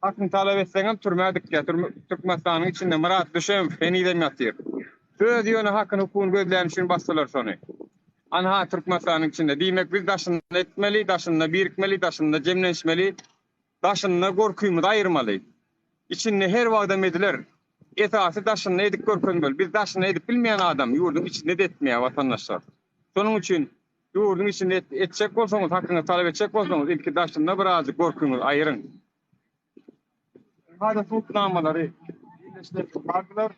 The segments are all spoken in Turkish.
Hakkını talep etseňem türmädik ya. Türkmenistanyň içinde Murat Düşem fenidem ýatyr. Söz ýöne hakkını hukukun gözleýän üçin bassalar şonu. Anha Türkmenistanyň içinde diýmek biz daşynda etmeli, daşynda birikmeli, daşynda jemlenişmeli, daşynda gorkuymy aýyrmaly. İçinde her wagda mediler. Esasy daşynda edik görkezmeli. Biz daşynda edip bilmeýän adam ýurdun içinde de etmeýär watandaşlar. Şonuň üçin ýurdun içinde etjek bolsaňyz, hakkını talep etjek bolsaňyz ilki daşynda biraz gorkuymy aýyryň. Hada tutnamalary birleşdirip bardylar.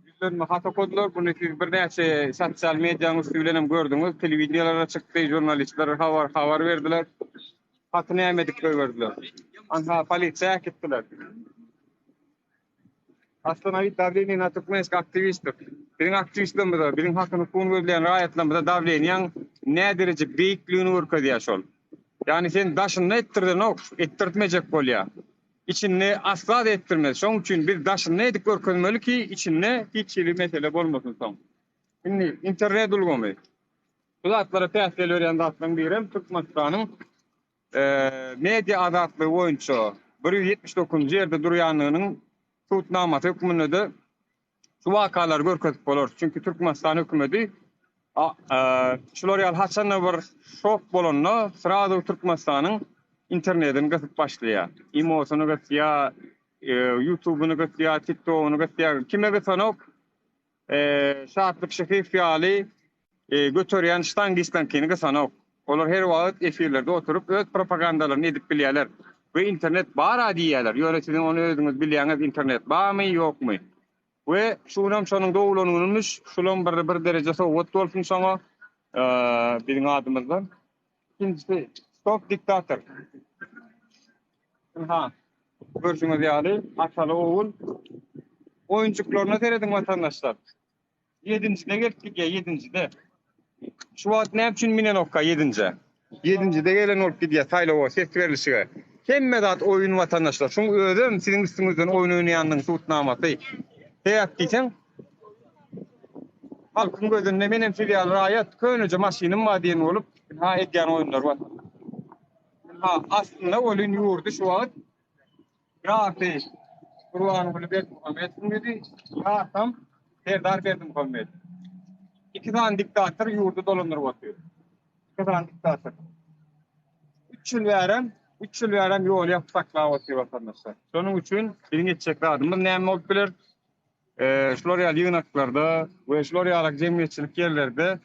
Yüzlerine hata koydular. Bunu siz bir näçe sosyal medyanın üstünden gördüňiz. Telewiziýalara çykdy, jurnalistler habar berdiler. Haty nämedik verdiler. Anha polisiýa gitdiler. Aslında davleniýan Türkmensk aktivistdir. Biriň aktivistlerimiz, biriň hakyny hukukun gözleýän raýatlarymyza davleniýan ne derece beýikligini görkezýär şol. Yani sen daşyny ettirdin, ettirtmejek bolýar. İçinde asla da ettirmez. Şoň üçin biz daşyny edik görkezmeli ki içinde hiç mesele bolmasın soň. Şimdi internet ulgamy. Bu zatlara täsir öýren zatlaryň birem Türkmenistanyň media azatlygy boýunça 179-njy ýerde durýanlygynyň tutnamasy hökmünde şu wakalar görkezip bolar. Çünki Türkmenistan hökümeti şolary haçan bir şok bolanda sırada Türkmenistanyň internetini gazyp başlaýar. Imosyny gazyp, YouTube'unu gazyp, TikTok'unu gazyp, kime gasyp şartlyk şehi fialy götürýän ştangistan gasyp. Olar her wagt efirlerde oturup öz propagandalaryny edip bilýärler. Ve internet bara diýerler. Ýöne siz onu özüňiz bilýäňiz internet barmy ýokmy? Ve şunam şonuň dowlanynyş şulam bir derece sowat bolsun soňa biziň adymyzdan. İkincisi stop diktatör. Ha. Görüşüňiz ýaly Ataly oğul oyunçuklaryna seredin watandaşlar. 7-nji geldik ya 7-njide. Şu wagt näme üçin minen okka 7-nji. 7-njide gelen olup gidýär saýlawa ses berilişige. Hemme zat oyun watandaşlar. Şoň özüm siziň üstüňizden oyun oýnaýanyň tutnamasy. Heýat diýsen halkyň gözünde menem filial raýat köňüje maşynam bar diýen bolup ha etýän oýunlar bar. Ha aslında oyun ýurdy şu wagt. Rahatly. Kurwan bilip Muhammed dedi. Rahatam Serdar Berdimuhammed. İki tane diktatör ýurdy dolandyryp atýar. İki tane diktatör. 3 ýyl berem ýol ýapsaklap atýar watandaşlar. Şonuň üçin birini etjek adymyz näme bolup biler? Şolary ýygnaklarda we şolary ýaly jemgyýetçilik ýerlerde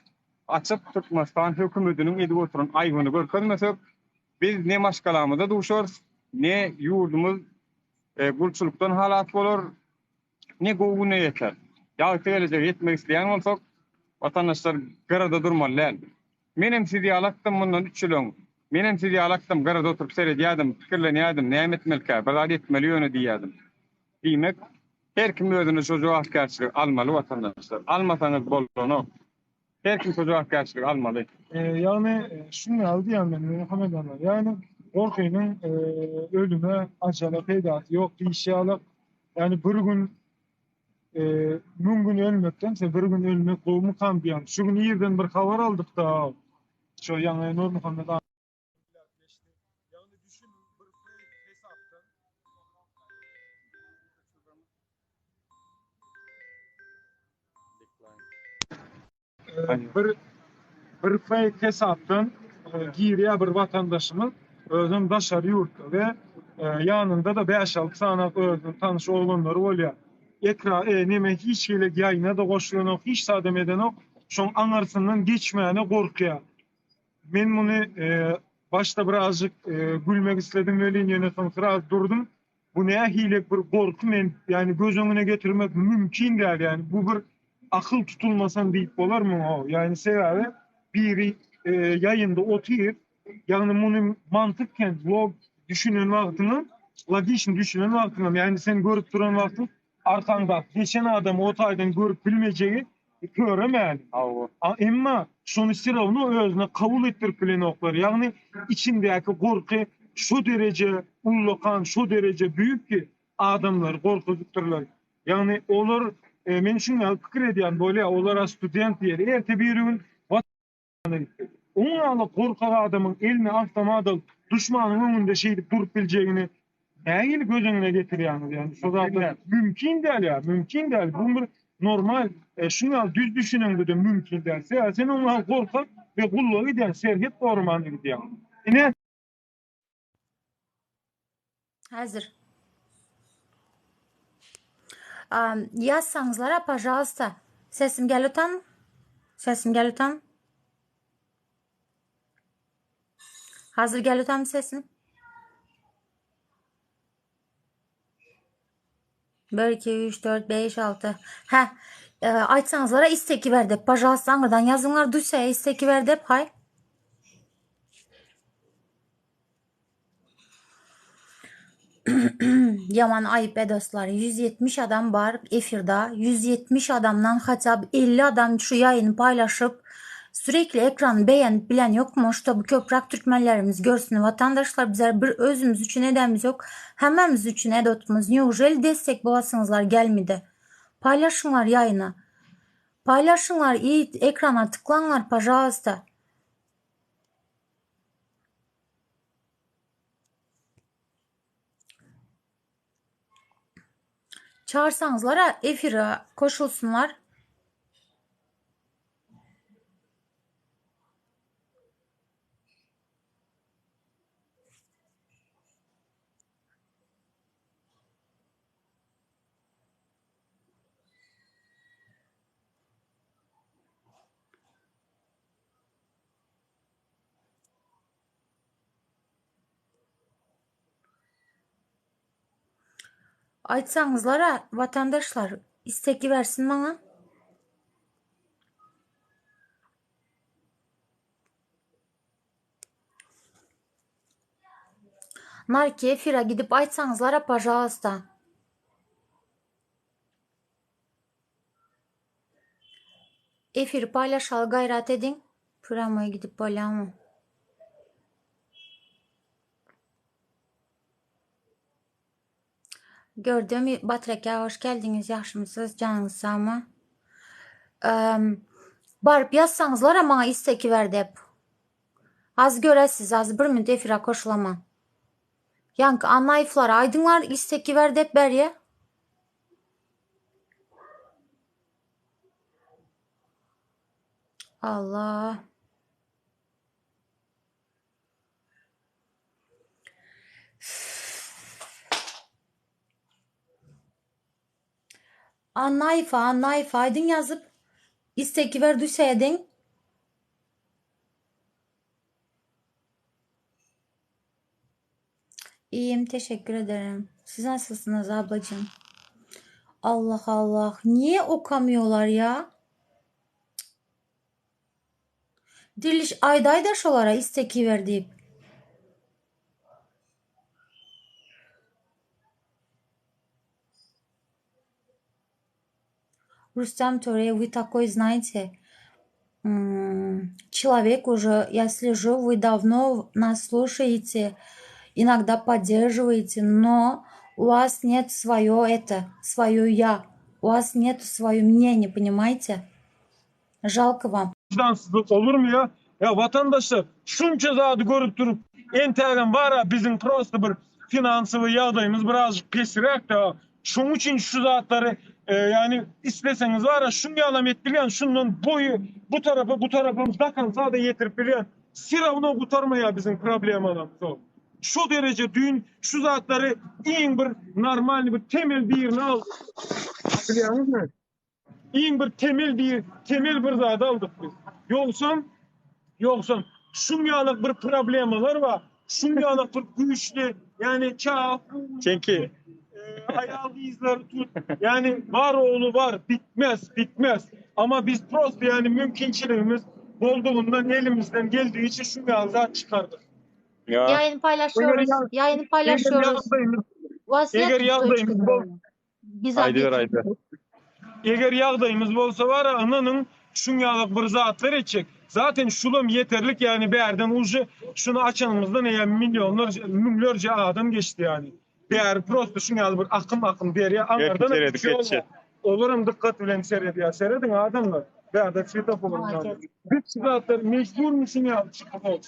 açyp Türkmenistan hökümetiniň edip oturan aýgyny görkezmesek, biz ne maşgalamyzda duşarys, ne ýurdumyz gulçulukdan halat bolar, ne gowuna ýeter. Ýa gelejek ýetmek isleýän bolsak, watandaşlar garada durmalylar. Menem sizi alakdym bundan 3 ýyl. Menem sizi alakdym garada oturup seredýärdim, pikirlenýärdim, näme etmelkä, bir etmeli ýöne diýärdim. Diýmek, her kim özüne şu jogapkärçilik almaly watandaşlar. Almasaňyz bolany. Her kim şu jogapkärçilik almaly. Yani şunu aldı yani Muhammed Allah. Yani Gorkynyň ölüme acala peýdaty ýok diýişýärler. Yani bir gün mümkün ölmekden bir gün ölmek gowumy kampiýan. Şu gün ýerden bir habar aldyk da şu ýa-ni Nur Muhammed Allah. Yani düşünün bir hesapdan bir fake hesapdan giriyor bir vatandaşımız özüm daşar ýurtda ve yanında da 5-6 sana özüm tanış oğlanları bolýar. Neme hiç hele ýayna da goşulanok, hiç sadem edenok, şoň aňarsyndan geçmäne gorkýar. Men bunu başta birazcık gülmek istedim öyle ýene biraz durdum. Bu näme hilek bir gorku men yani göz öňüne getirmek mümkin däl yani bu bir akıl tutulmasan deyip bolarmy o? Yani sebebi biri yayında oturup yani bunu mantıkken log düşünen vaktini, logik düşünen vaktini yani sen görüp duran vaktin arkanda geçen adam o taydan görüp bilmeyeceği göremeli. Ama şonu siravını özüne kabul ettirip bilen oklar. Yani içindeki korku şu derece ullokan, şu derece büyük ki adamlar korkutukturlar. Yani olur men şunu fikir edýän bolýar, olara student ýeri erte bir gün vatana gitdi. Oňa korkak adamyň elini avtomatyk düşmanyň öňünde şeýdip durup biljegini Nägil gözüňe getirýäňiz ýani şu zatlar mümkin däl ya, mümkin däl. Bu bir normal şuňa düz düşüneňde de mümkin däl. Sen ondan gorkap we gullugy edýän Serhet Ormany edýän. Ine Hazır. Yazsanızlara, pожалуйста. Sesim geliyor mu? Sesim geliyor mu? Hazır geliyor mu sesim? 1, 2, 3, 4, 5, 6. Aytsanızlara isteki verdi. Pожалуйста, anırdan yazınlar duysa isteki verdi. Hay. Yaman ayıp dostlar. 170 adam var efirde. 170 adamdan hatta 50 adam şu yayını paylaşıp sürekli ekranı beğenip bilen yok mu? İşte bu köprak Türkmenlerimiz görsün. Vatandaşlar bizler bir özümüz için edemiz yok. Hememiz için edotumuz. Neujeli destek bolasınızlar gelmedi. Paylaşınlar yayını. Paylaşınlar, iyi ekrana tıklanlar pожалуйста. Çağırsanızlara efire koşulsunlar. Aytsanızlara vatandaşlar isteki versin bana. Narki efire gidip aytsanızlara pожалуйста. Efiri paylaşalı gayret edin. Püramoya gidip paylaşalım. Gördüm Batraka hoş geldiniz. Yaxşımısınız? Canınız sağ mı? Barıp yazsanızlar ama isteki verdi hep. Az göresiz, az bir müddet efire koşulama. Yankı anlayıflar, aydınlar isteki verdi hep beriye. Allah. Anlayıfa aydın yazıp isteki verdiyse edin. İyiyim, teşekkür ederim. Siz nasılsınız ablacığım? Allah Allah. Niye okamıyorlar ya? Diriliş aydaydaşolara isteki verdi. Рустам Торе, вы такой, знаете, человек уже, я слежу, вы давно нас слушаете, иногда поддерживаете, но у вас нет свое я, у вас нет свое мнение, понимаете? Жалко вам. vicdansızlık olur mu ya? Ya vatandaşlar şunca zatı görüp durup entegren var ya bizim prosto bir finansivi yağdayımız birazcık pesirek de şunun için şu zatları yani isteseniz var ya şunu alamet bilen şunun boyu bu tarafımız dakansa da yetirip bilen siravını kurtarmaya bizim problem adamız o. Şu derece düğün şu zatları iyi bir normal bir temel bir yerine al. Biliyorsunuz mu? İyi bir temel bir zat aldık biz. Yoksa şunyalık bir problemler var. Şunyalık bir güçlü yani çağ, Çünkü ayağlı izleri tut. Yani var oğlu var. Bitmez. Ama biz prosto yani mümkünçiliğimiz olduğundan elimizden geldiği için şunyalığı çıkardık. ya Yayını paylaşıyoruz. Yayını paylaşıyoruz. Eğer yağdayımız Biz Eğer yağdayımız olsa var ya ananın şunyalık bir zatlar edecek. Zaten şulum yeterlik yani bir yerden ucu şunu açanımızdan yani milyonlarca adam geçti yani. Bir yer prosto şunyalık bir akım bir yere anlardan bir şey olmaz. Olurum dikkat bilen seyrediyor. Seyredin adamlar. veya da svetoforun Молодец. yanında. Biz zatlar mecbur musun ya çıkıp ol.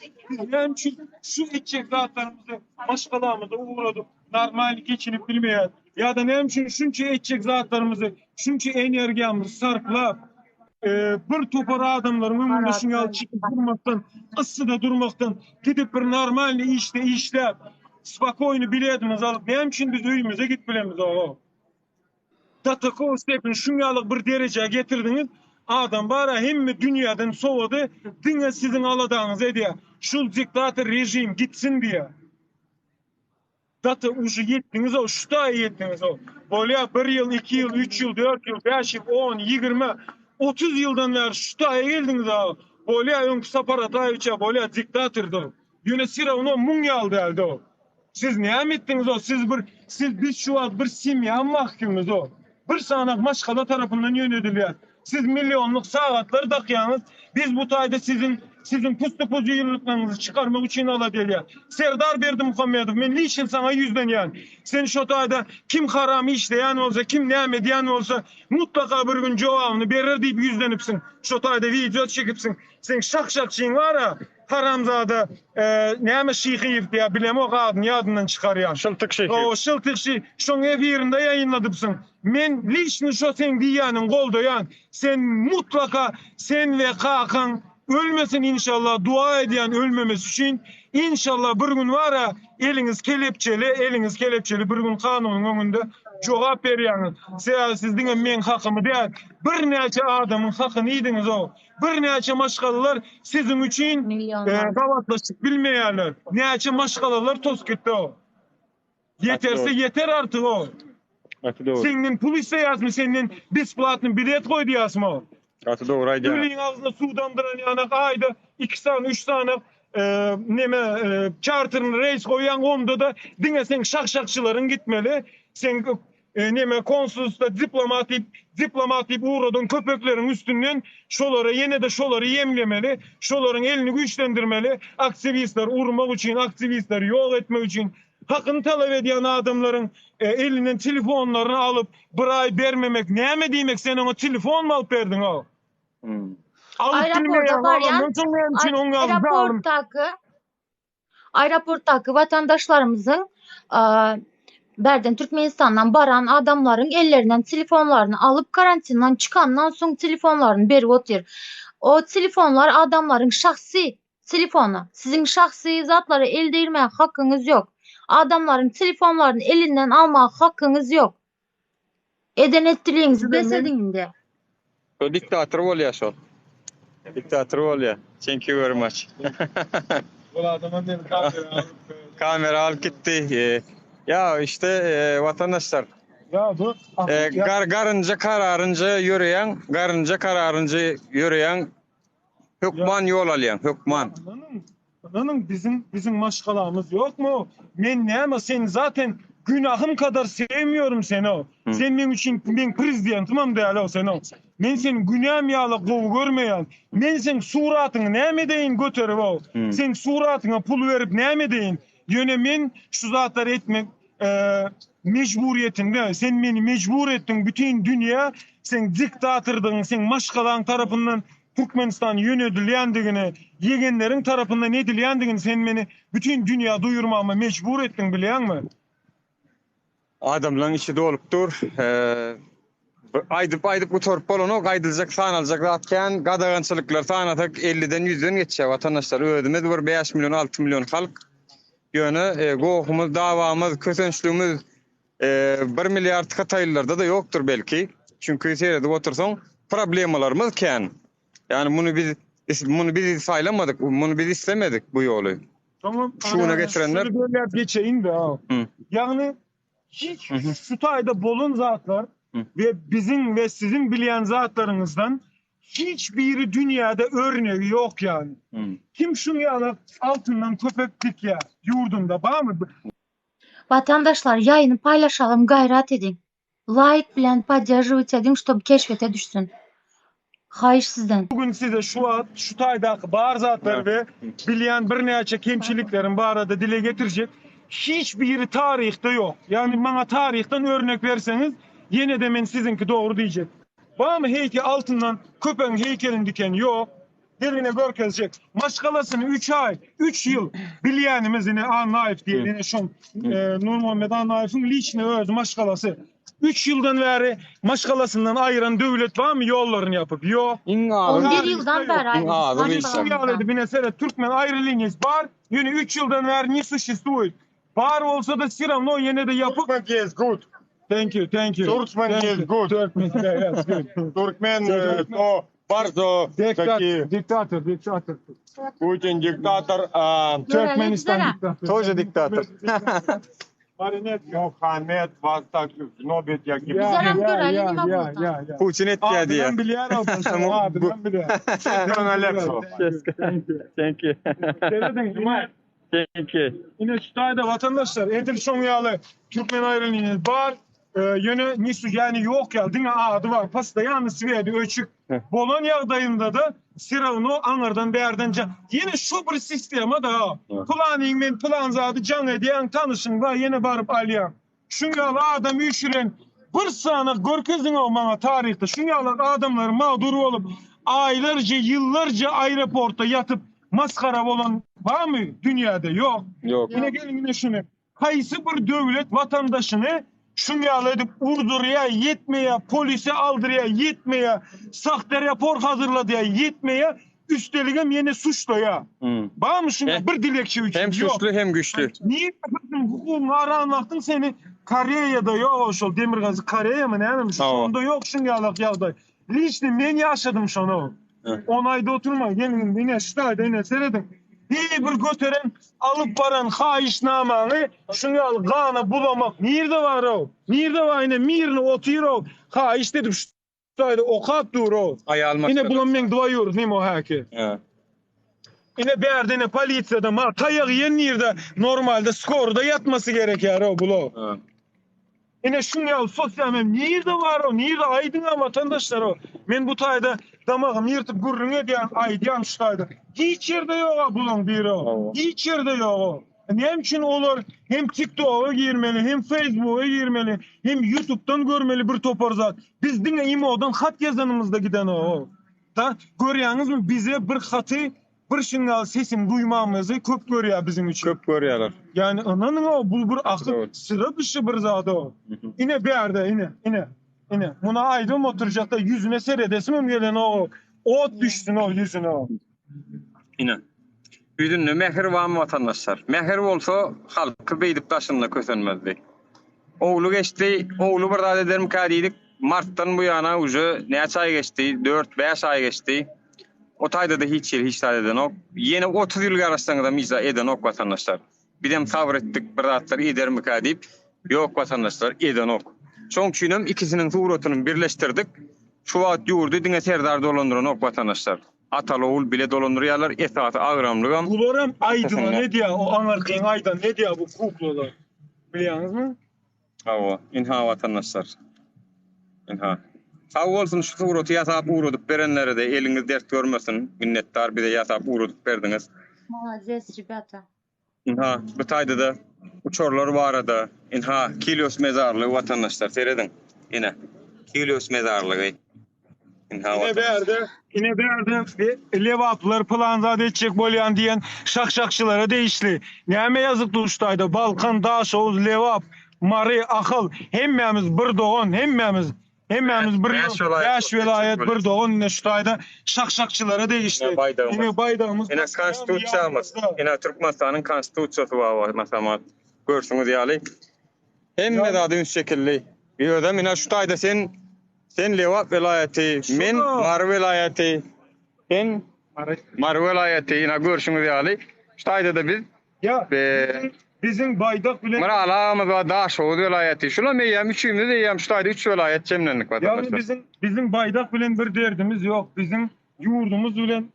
Yani şu içecek zatlarımızı başkalarımıza uğradık. Normal geçinip bilmeyen ya da ne için şunca içecek zatlarımızı, şunca enerjimizi sarflap bir topar adamların önünde şunu çıkıp durmaktan, ısıda durmaktan, gidip bir normal işte işlep, spakoynu biletimiz alıp, ne için biz öyümüze gitbilemiz o. Datıkı o stepin şunyalık bir dereceye getirdiniz, adam bara hem dünyadan soğudu, dünya sizin aladağınız ediyor. Şu diktatör rejim gitsin diye. Datı ucu yettiniz o, şu da yettiniz o. Böyle 1 yıl, 2 yıl, 3 yıl, 4 yıl, 5 yıl, 10, 20, 30 yıldan beri şu da geldiniz o. Böyle ön kısa para tayıça, böyle diktatördu. Yine sıra onu munyal derdi o. Siz ne ettiniz o? Biz şu an bir simya mahkumuz o. Bir sanak maşkala tarafından yönetiliyor. Siz milyonluk saatler takıyorsunuz. Biz bu tayda sizin pustu puzu yürürlüklerinizi çıkarmak için aladeliyor. Serdar Berdi Muhammedov, men niçin sana yüzden yani. Sen şu tayda kim haram işleyen olsa, kim ne diyen olsa mutlaka bir gün cevabını verir deyip yüzlenipsin. Şu tayda video çekipsin. Sen şakşakçın var ya, haramzada neyme şeyhiyif diye bilem o kadın adından çıkarıyor. Şıltık şeyhi. O şıltık şey. Şun efirinde yayınladıpsın. Men lişni şu sen diyanın golda yani. Sen mutlaka sen ve kakan ölmesin inşallah, dua ediyen ölmemesi için inşallah bir gün var ya eliniz kelepçeli bir gün kanunun önünde cevap veriyorsunuz. Siz dine men hakkımı değil. Bir neçe adamın hakkını yediniz o. Bir neçe maşgalalar sizin için Milyonlar. davatlaşıp bilmeyenler. Neçe maşgalalar toz gitti o. Yeterse yeter artık o. Atı doğru. Senin pul ise yazmış, senin besplatный bilet koydu yazma o. Atı doğru aydı. Gülün ağzına su damdıran yanak ayda 2 tane 3 tane charter'ın reis koyan onda da dine sen şakşakçıların gitmeli. Sen konsolosluğa diplomatik uğradın köpeklerin üstünden şoları yemlemeli. Şoların elini güçlendirmeli. Aktivistler urmak için, aktivistleri yok etmek için hakkını talep eden adamların elinden telefonlarını alıp bir ay vermemek ne mi demek, sen ona telefon mu alıp verdin o? Aeroportda varyan, aeroporttaki vatandaşlarımızın Berden Türkmenistan'dan baran adamların ellerinden telefonlarını alıp karantindan çıkandan sonra telefonlarını berip otur. O telefonlar adamların şahsi telefonu. Sizin şahsi zatları elde etmeye hakkınız yok. Adamların telefonlarını elinden almaya hakkınız yok. Eden ettiğinizi besedin de. O diktatör oluyor şu. Diktatör oluyor. Thank you very much. Bu adamın ne Kamera alıp gitti. Ya işte vatandaşlar. ya bu Garınca kararınca yürüyen hükman yol alayan hükman. Ananın bizim maşgalamız yok mu? Men ne ama sen zaten günahım kadar sevmiyorum seni o. Sen benim için ben prezidentimim değerli o seni o. Men senin günahım yağla kovu görmeyen. Men senin suratını ne mi deyin götürüp o. Sen suratına pul verip ne mi deyin. Yönemin şu zatları etmek mecburiyetinde. Sen beni mecbur ettin bütün dünya. Sen diktatırdın, sen maşgalan tarafından Türkmenistan yönetilendigini, yegenlerin tarafından edilendigini sen beni bütün dünya duyurmama mecbur ettin biliyor musun? Adamların içi dolup dur. Aydıp bu torp bolonu kaydılacak, sanalacak zatken qadağançılıklar sanatak 50'den 100'den geçiyor vatandaşlar. Ödümüz var 5 milyon 6 milyon halk. Yönü goğumuz, davamız, kösençlüğümüz 1 milyar kataylılarda da yoktur belki. Çünkü seyredip otursan problemalarımız ken. Yani bunu biz saylamadık, bunu biz istemedik bu yolu. Tamam. Şuna getirenler. Şunu böyle geçeyim de ha. Yani hiç şu tayda bolun zatlar ve bizim ve sizin bilen zatlarınızdan hiçbiri dünyada örneği yok yani. Kim şunu yalan altından köpeklik ya yurdunda bağ mı? Vatandaşlar yayını paylaşalım, gayret edin. Like bilen поддерживать edin, чтобы keşfete düşsün. Hayır sizden. Bugün size şu taydaki bağır zatlar ve bilen bir neçe kemçiliklerin bağırda dile getirecek hiçbiri tarihte yok. Yani bana tarihten örnek verseniz yine de ben sizinki doğru diyecek. Bağ mı heyki altından köpeğin heykelini diken yok. Derine görkezecek. Maşgalasını 3 ay, 3 yıl bilyenimiz yine Naif diye yine şun Nur Muhammed Naif'in liçne öz maşgalası. 3 yıldan beri maşgalasından ayıran devlet var mı yollarını yapıp? Yok. 11 yıldan beri aynı. Ağzı Maşgallah. değişti. Yağladı bir nesere Türkmen ayrılığınız var. Yine 3 yıldan beri ne существует. Var olsa da все равно yine de yapıp. Turkmen is good. Thank you. Turkmen Thank is you. good. Turkmen, yes, good. Turkmen to bardzo taki Diktatör. Putin diktator, Türkmenistan diktatör. Тоже диктатор. Marinet. Muhammed was tak nobet yaki. Güzel görelim mi burada? Putin etkiye diye. Adından biliyor olsun. Adından biliyor. Thank you. Thank you. Yine Stay'da vatandaşlar Edirson yağlı Türkmen ayrılığınız var. Yine nisu yani yok ya dine adı var. Pasta yalnız verdi ölçük. Bolonya'dayında da Siravno anardan beğerden yine şu bir sistema da planning men plan zadı can ediyen tanışın var yine varıp alyan. Şunyalı adam üşüren bir sana görkezin olmana tarihte şunyalı adamlar mağdur olup aylarca yıllarca aeroportta yatıp maskara olan var mı dünyada? Yok. Yine gelin yine şunu. Kayısı bir devlet vatandaşını şunyalı edip urduruya yetmeye, polise aldırıya yetmeye, sahte rapor hazırladıya yetmeye, üstelik hem yine suçluya. Var mı şuna bir dilekçe için? Hem suçlu hem güçlü. Niye yapıyorsun? Hukukunu aranlattın seni Kore'de yok o Demirgazı Kore'ye mi ne mi? Sonunda yok şunyalı yağda. Liçli ben yaşadım şunu. 10 ayda oturma. Gelin yine Stay'da yine seyredin. Bir götüren alıp varan haişnamanı şunu al gana bulamak. Nerede var o? Nerede var yine mirni otuyor o. Haiş dedim Stay'da okat dur o. Ayı almak. Yine bulanmayın duayıyoruz değil mi o haki? Yine bir yerde yine politsiyada ma tayağı yen yerde normalde skorda yatması gerekiyor o bulo. Yine şunu al sosyal medya nerede var o? Nerede aydın vatandaşlar o? Men bu tayda damağım yırtıp gurrunu diyen aydiyan şu tayda. Hiç yerde yok o bulun biri o. Hiç yerde yok o. Ne için olur hem TikTok'a girmeli, hem Facebook'a girmeli, hem YouTube'dan görmeli bir toparzat. Biz dine imodan hat yazanımızda giden o. Da görüyorsunuz mu bize bir hatı bir şungal sesin duymamızı köp görüyor bizim için. Köp görüyorlar. Yani ananın o bulgur aklı Evet. sıra dışı bir zat o. Yine bir yerde yine. Buna aydın oturacak da yüzüne seyredesim mi gelen o. Ot düşsün o yüzüne o. Yine. Yüzünü mehir var mı vatandaşlar? Mehir olsa halkı beydip taşınla kösönmezdi. Oğlu geçti. Oğlu burada ederim kadiydik. Mart'tan bu yana ucu ne ay geçti? 4-5 ay geçti. O tayda da hiç tayda da yok. Yine 30 yıl arasında da miza eden yok vatandaşlar. Bir dem tavır ettik bıraktılar eder mi kadip. Yok vatandaşlar eden yok. Çünkü ikisinin suratını birleştirdik. Şu at yurdu dine serdar dolandıran yok vatandaşlar. Atalı oğul bile dolandırıyorlar. Esatı ağramlığım. Bularım aydına ne diyor o anarkiyin aydan ne diyor bu kuklalar. Biliyorsunuz mu? Hava. İnha vatandaşlar. İnha. Sağ olsun şu suratı yasap uğradık verenlere de eliniz dert görmesin. Minnettar bir de yasap uğradık verdiniz. Молодец, rебята. İnha bu tayda da uçorlar var da. İnha Kilyos mezarlığı vatandaşlar seyredin. Yine Kilyos mezarlığı. İnha vatandaşlar. Yine bir yerde levaplar planzade edecek bolyan diyen şakşakçılara değişti. Neme yazık duştaydı. Balkan, Daşoğuz, Levap, Mari, Akıl. Hemmemiz bir doğun, hemmemiz bir beş velayet bir doğun neştaydı. Şakşakçılara değişti. Yine baydağımız. Yine konstitusyamız. Yine Türkmenistan'ın konstitusyası var mesela. Görsünüz yani. Hem adı üst şekilli. Bir adam yine şu tayda sen Levap velayeti, men Mar velayeti, sen Mar velayeti yine görsünüz yani. Şu tayda da biz Ya bizim baydak bile Mara alamız var Daşoğuz velayeti. Şuna meyyem üçüğümüzde de yiyem şu tayda 3 velayet cemlenlik vatandaşlar. yani bizim baydak bilen bir derdimiz yok. Bizim yurdumuz bilen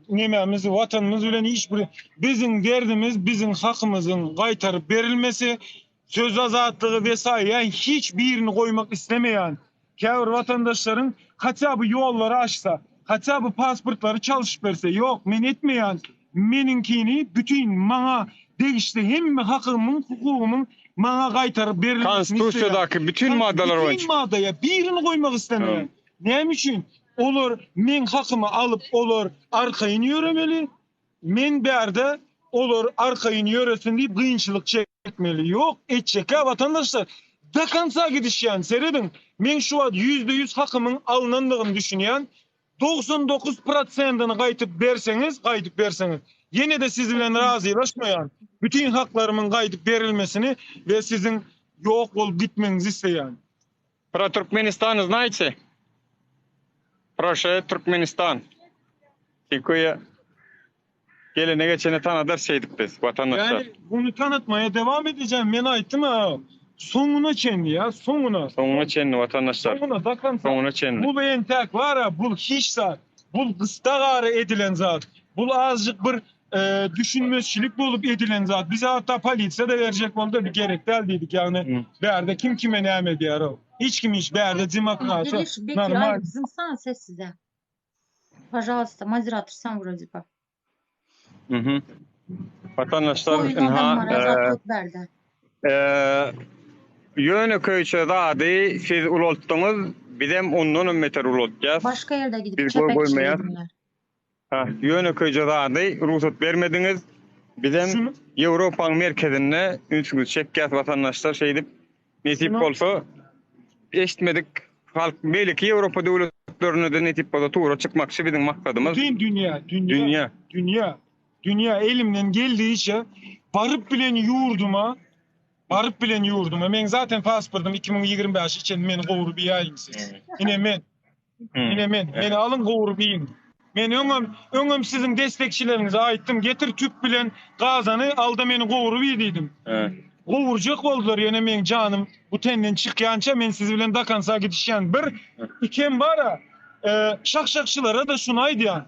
nememiz, vatanımız bilen hiçbir bizim derdimiz bizim hakkımızın kaytarıp verilmesi, söz azatlığı vesaire hiçbirini koymak istemeyen kâr vatandaşların hatta yolları açsa, hatta pasportları çalışıp verse yok men etmeyen meninkini bütün bana değişti hem hakkımın hukukumun bana kaytarıp verilmesini Konstitusyadaki bütün maddeler var. bütün maddeye birini koymak istemeyen. Ne için? olur men hakymy alıp olur arkaýyny ýöremeli. Men berde olur arkaýyny ýöresin diýip gynçylyk çekmeli. Yok, etçeke vatandaşlar. Da kansa gidişýän seredin. Men şu wagt %100 hakymyň alınandygyny düşünýän 99%'ını qaytyp berseňiz, yine de siz bilen razylaşmaýan, bütün haklarymyň qaytyp berilmesini ve sizin yok bolup gitmeňizi isleýän. Про Туркменистан знаете? Прошлое Туркменистан. Kikuya gelene geçene tanıdar şeydik biz vatandaşlar. Yani bunu tanıtmaya devam edeceğim. Men aýtdym ha. Soňuna çenli ya, soňuna. Sonuna çenli vatandaşlar. Soňuna da kansa. Sonuna çenli. Bu entek var ha, bu hiç zat. Bu kısta gary edilen zat. Bu azıcık bir düşünmezçilik bolup edilen zat. Bize hatta polisiýa da berjek boldy, bir gerek däl diýdik yani. Berde kim kime näme diýär o. Hiç kim hiç berde demokrasi Giriş Bekir normal. ay bizim sana sessize. Pожалуйста, модератор сам вроде бы. Hı hı. Vatandaşlar Oyun adamlara azatlık verdi. Yönü köyçe dadı siz ulottunuz bizem ondan meter ulotacağız. Başka yerde gidip Bir çepek boy koymayan. işlediler. Yönü köyçe dadı ruhsat vermediniz. Bizem Şunu- Avrupa'nın merkezine ünsünüz çekýäs vatandaşlar şeydip nesip Şunu- bolsa eşitmedik. Halk belki Avrupa devletlerine de netip bolsa tuğra çıkmakçı bizim maksadımız. Bütün dünya elimden geldiğince barıp bilen yurduma men zaten pasportum 2025 için meni govurup ýaýyn siz. Yine men meni alın govurup ýaýyn. Men öňüm sizin destekçilerinize aýtdym, getir tüp bilen gazany alda meni govurup ýedidim. Gowurjak boldular ýene men canım bu tenden çykýança men siz bilen dakansa gidişýän bir ikem bara şakşakçılara da şunu aýdýan.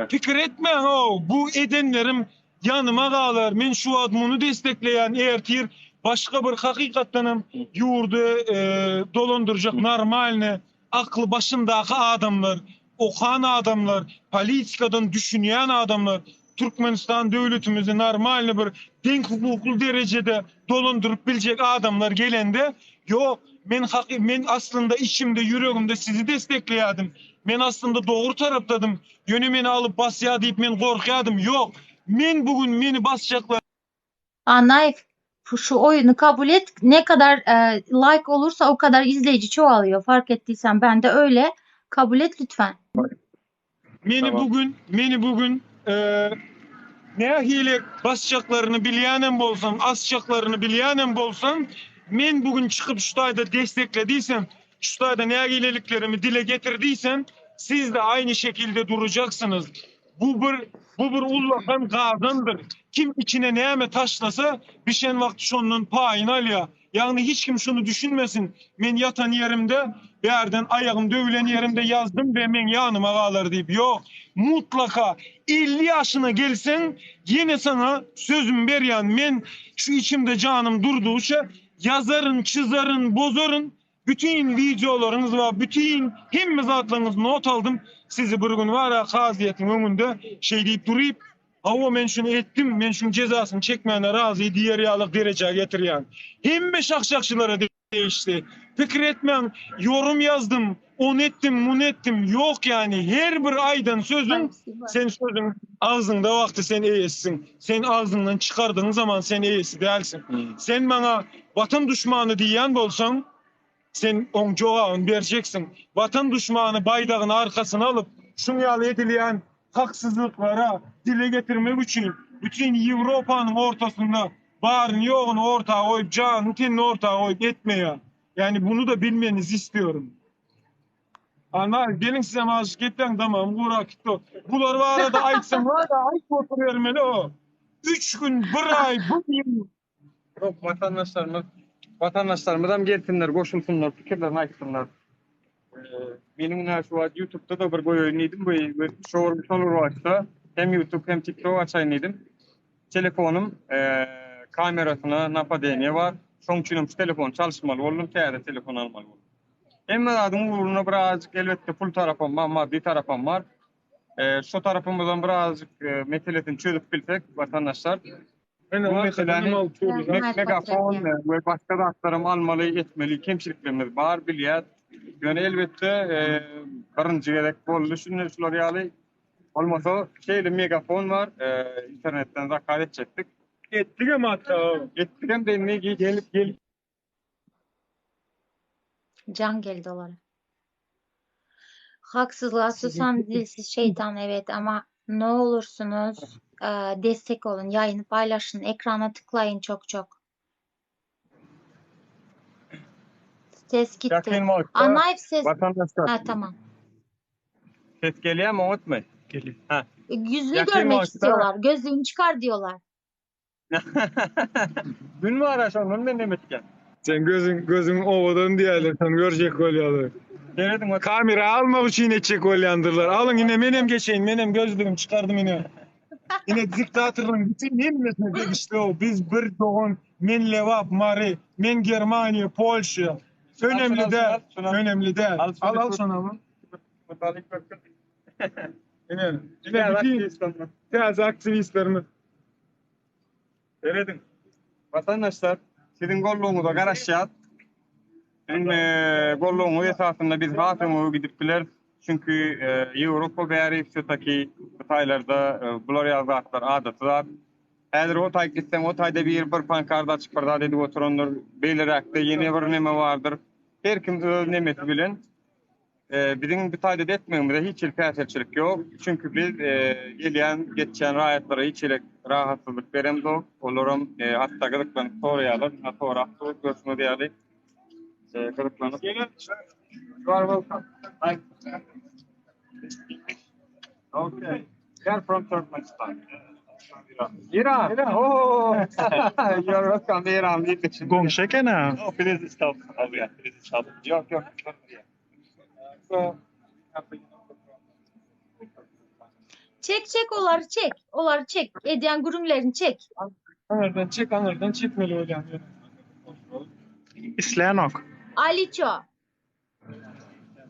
Pikir etmeň o bu edenlerim yanıma galar. Men şu admunu destekleýän ertir başka bir hakykatdanam ýurdu dolandyrjak normalny aklı başındaky adamlar, okan adamlar, politikadan düşünýän adamlar Türkmenistan devletimizi normalny bir denk hukuklu derecede dolandırıp bilecek adamlar gelende yok men aslında içimde yüreğimde sizi destekleýärdim. Men aslında doğru tarapdadım. Yönü meni alıp basýar diýip men gorkýardım. Yok. Men bugün meni basacaklar. Naif şu oyunu kabul et. Ne kadar like olursa o kadar izleyici çoğalıyor. Fark ettiysen ben de öyle. Kabul et lütfen. Meni bugün ne hile basacaklarını bilýänem bolsam, asacaklarını bilýänem bolsam, men bugün çıkıp şu taýda desteklediysem, şu taýda ne hileliklerimi dile getirdiysem, siz de aynı şekilde duracaksınız. Bu bir ullakan gazandır. Kim içine näme taşlasa, bişen vakti şonun payını alýar. Yani hiç kim şunu düşünmesin. Men yatan yerimde, yerden ayağım dövülen yerimde yazdım ve men yanıma galar diýip. Yok. Mutlaka 50 yaşına gelsen yine sana sözüm berýän. Men şu içimde canım durduğuça yazarın, çizarın, bozarın. Bütün videolarınız var. Bütün hemmiz atlarınız not aldım. Sizi bir gün var ya kaziyetin önünde şey deyip duruyup ama men şunu ettim, men şunun cezasını çekmeyene razı diğer yağlık dereceye getirýän. Hemme şakşakçılara değişti. Fikir etmeyen yorum yazdım, on ettim, mun ettim. Yok yani her bir aydan sözün, sen sözün ağzında vakti sen eýesisin. Sen ağzından çıkardığın zaman sen eýesi değilsin. Sen bana vatan düşmanı diýen bolsan, sen on cevabını vereceksin. Vatan düşmanı baydağın arkasına alıp şunu edilýän haksızlıklara dile getirmek için bütün Avrupa'nın ortasında barın yoğunu ortağa koyup canın tenini ortağa koyup etmeye. Yani bunu da bilmenizi istiyorum. Ana gelin size maaşık etken tamam kurak gitti. Bunlar var arada aytsam var da ayt oturuyorum hele o. 3 gün, 1 ay, 1 yıl. Yok vatandaşlarımızdan gelsinler, koşulsunlar, fikirlerini aytsınlar. Benim şu an YouTube'da da bir oynaydım. Bu şovurmuş olur varsa hem YouTube hem TikTok açayım. Telefonum kamerasına napa değneği var. Son için telefon çalışmalı oldum. Kâyada telefon almalı oldum. Hem adım uğruna birazcık elbette full tarafım var, maddi tarafım var. Şu tarafımızdan birazcık meseletin çözüp bilsek vatandaşlar. Bu meselenin megafon ve başka da aktarım almalı, etmeli, kemşiliklerimiz var, biliyat. Yani elbette birinci gerek boldy şunlar ýaly. Olmasa şeyli megafon var. İnternetten zakar edecektik. Etdik ama hatta. Ettik hem de ne gelip Can geldi olara. Haksızlığa susan dilsiz şeytan, evet, ama ne olursunuz destek olun. Yayını paylaşın. Ekrana tıklayın çok çok. Ses gitti. yakın mı? Anayip ses. Vatandaşlar. Ha, tamam. Ses geliyor ama unutma. Geliyor. Ha. Yüzünü Yakın görmek maçta- istiyorlar. Gözlüğünü çıkar diyorlar. Gün mü araşan ben demetken. Sen gözün ovadan diýerler, sen görecek bolýarlar. Denedim o Kamera alma için çek olyandırlar. Alın yine menem geçeyim. Menem gözlüğüm çıkardım yine. Yine diktatörün bütün milletine de işte o. Biz bir doğun, men Levap, Mari, men Germaniya, Polşa. Önemli Al, değil. şuna. Önemli değil. Al, Al şuna. sana mı? Mutalik bakın. Yine Yine bütün teyze aktivistlerimiz. Denedim. Vatandaşlar sizin golluğunuza garaşacağız. Sizin golluğunuz esasında biz hatımı gidip biler. Çünkü Avrupa bäri şutaki Xitaylarda bular ýazatlar adatylar. Häzir o taý gitsen o taýda bir pankarda açypyrda dedi oturanlar beýleräkde ýene bir neme bardyr. Her kim öz nemesi bilen bizim bir taýda etmegimizde hiç ilkäçilik ýok. Çünkü biz gelýän geçen raýatlara hiç rahatlyk beremiz ok. Olaram hatta gyzyklanıp soraýarlar. Sonra görüşme diýerler. Gyzyklanıp. You are welcome. Hi. Okay. We are from Turkmenistan. Iran. Oh, you are welcome, Iran. Gomşekene. Oh, please stop. Oh, yeah, please stop. Yok. So, Çek oları çek. Oları çek. Edyen gurumlerini çek. Anırdan çekmeli olan. İsleyen ok. Aliço.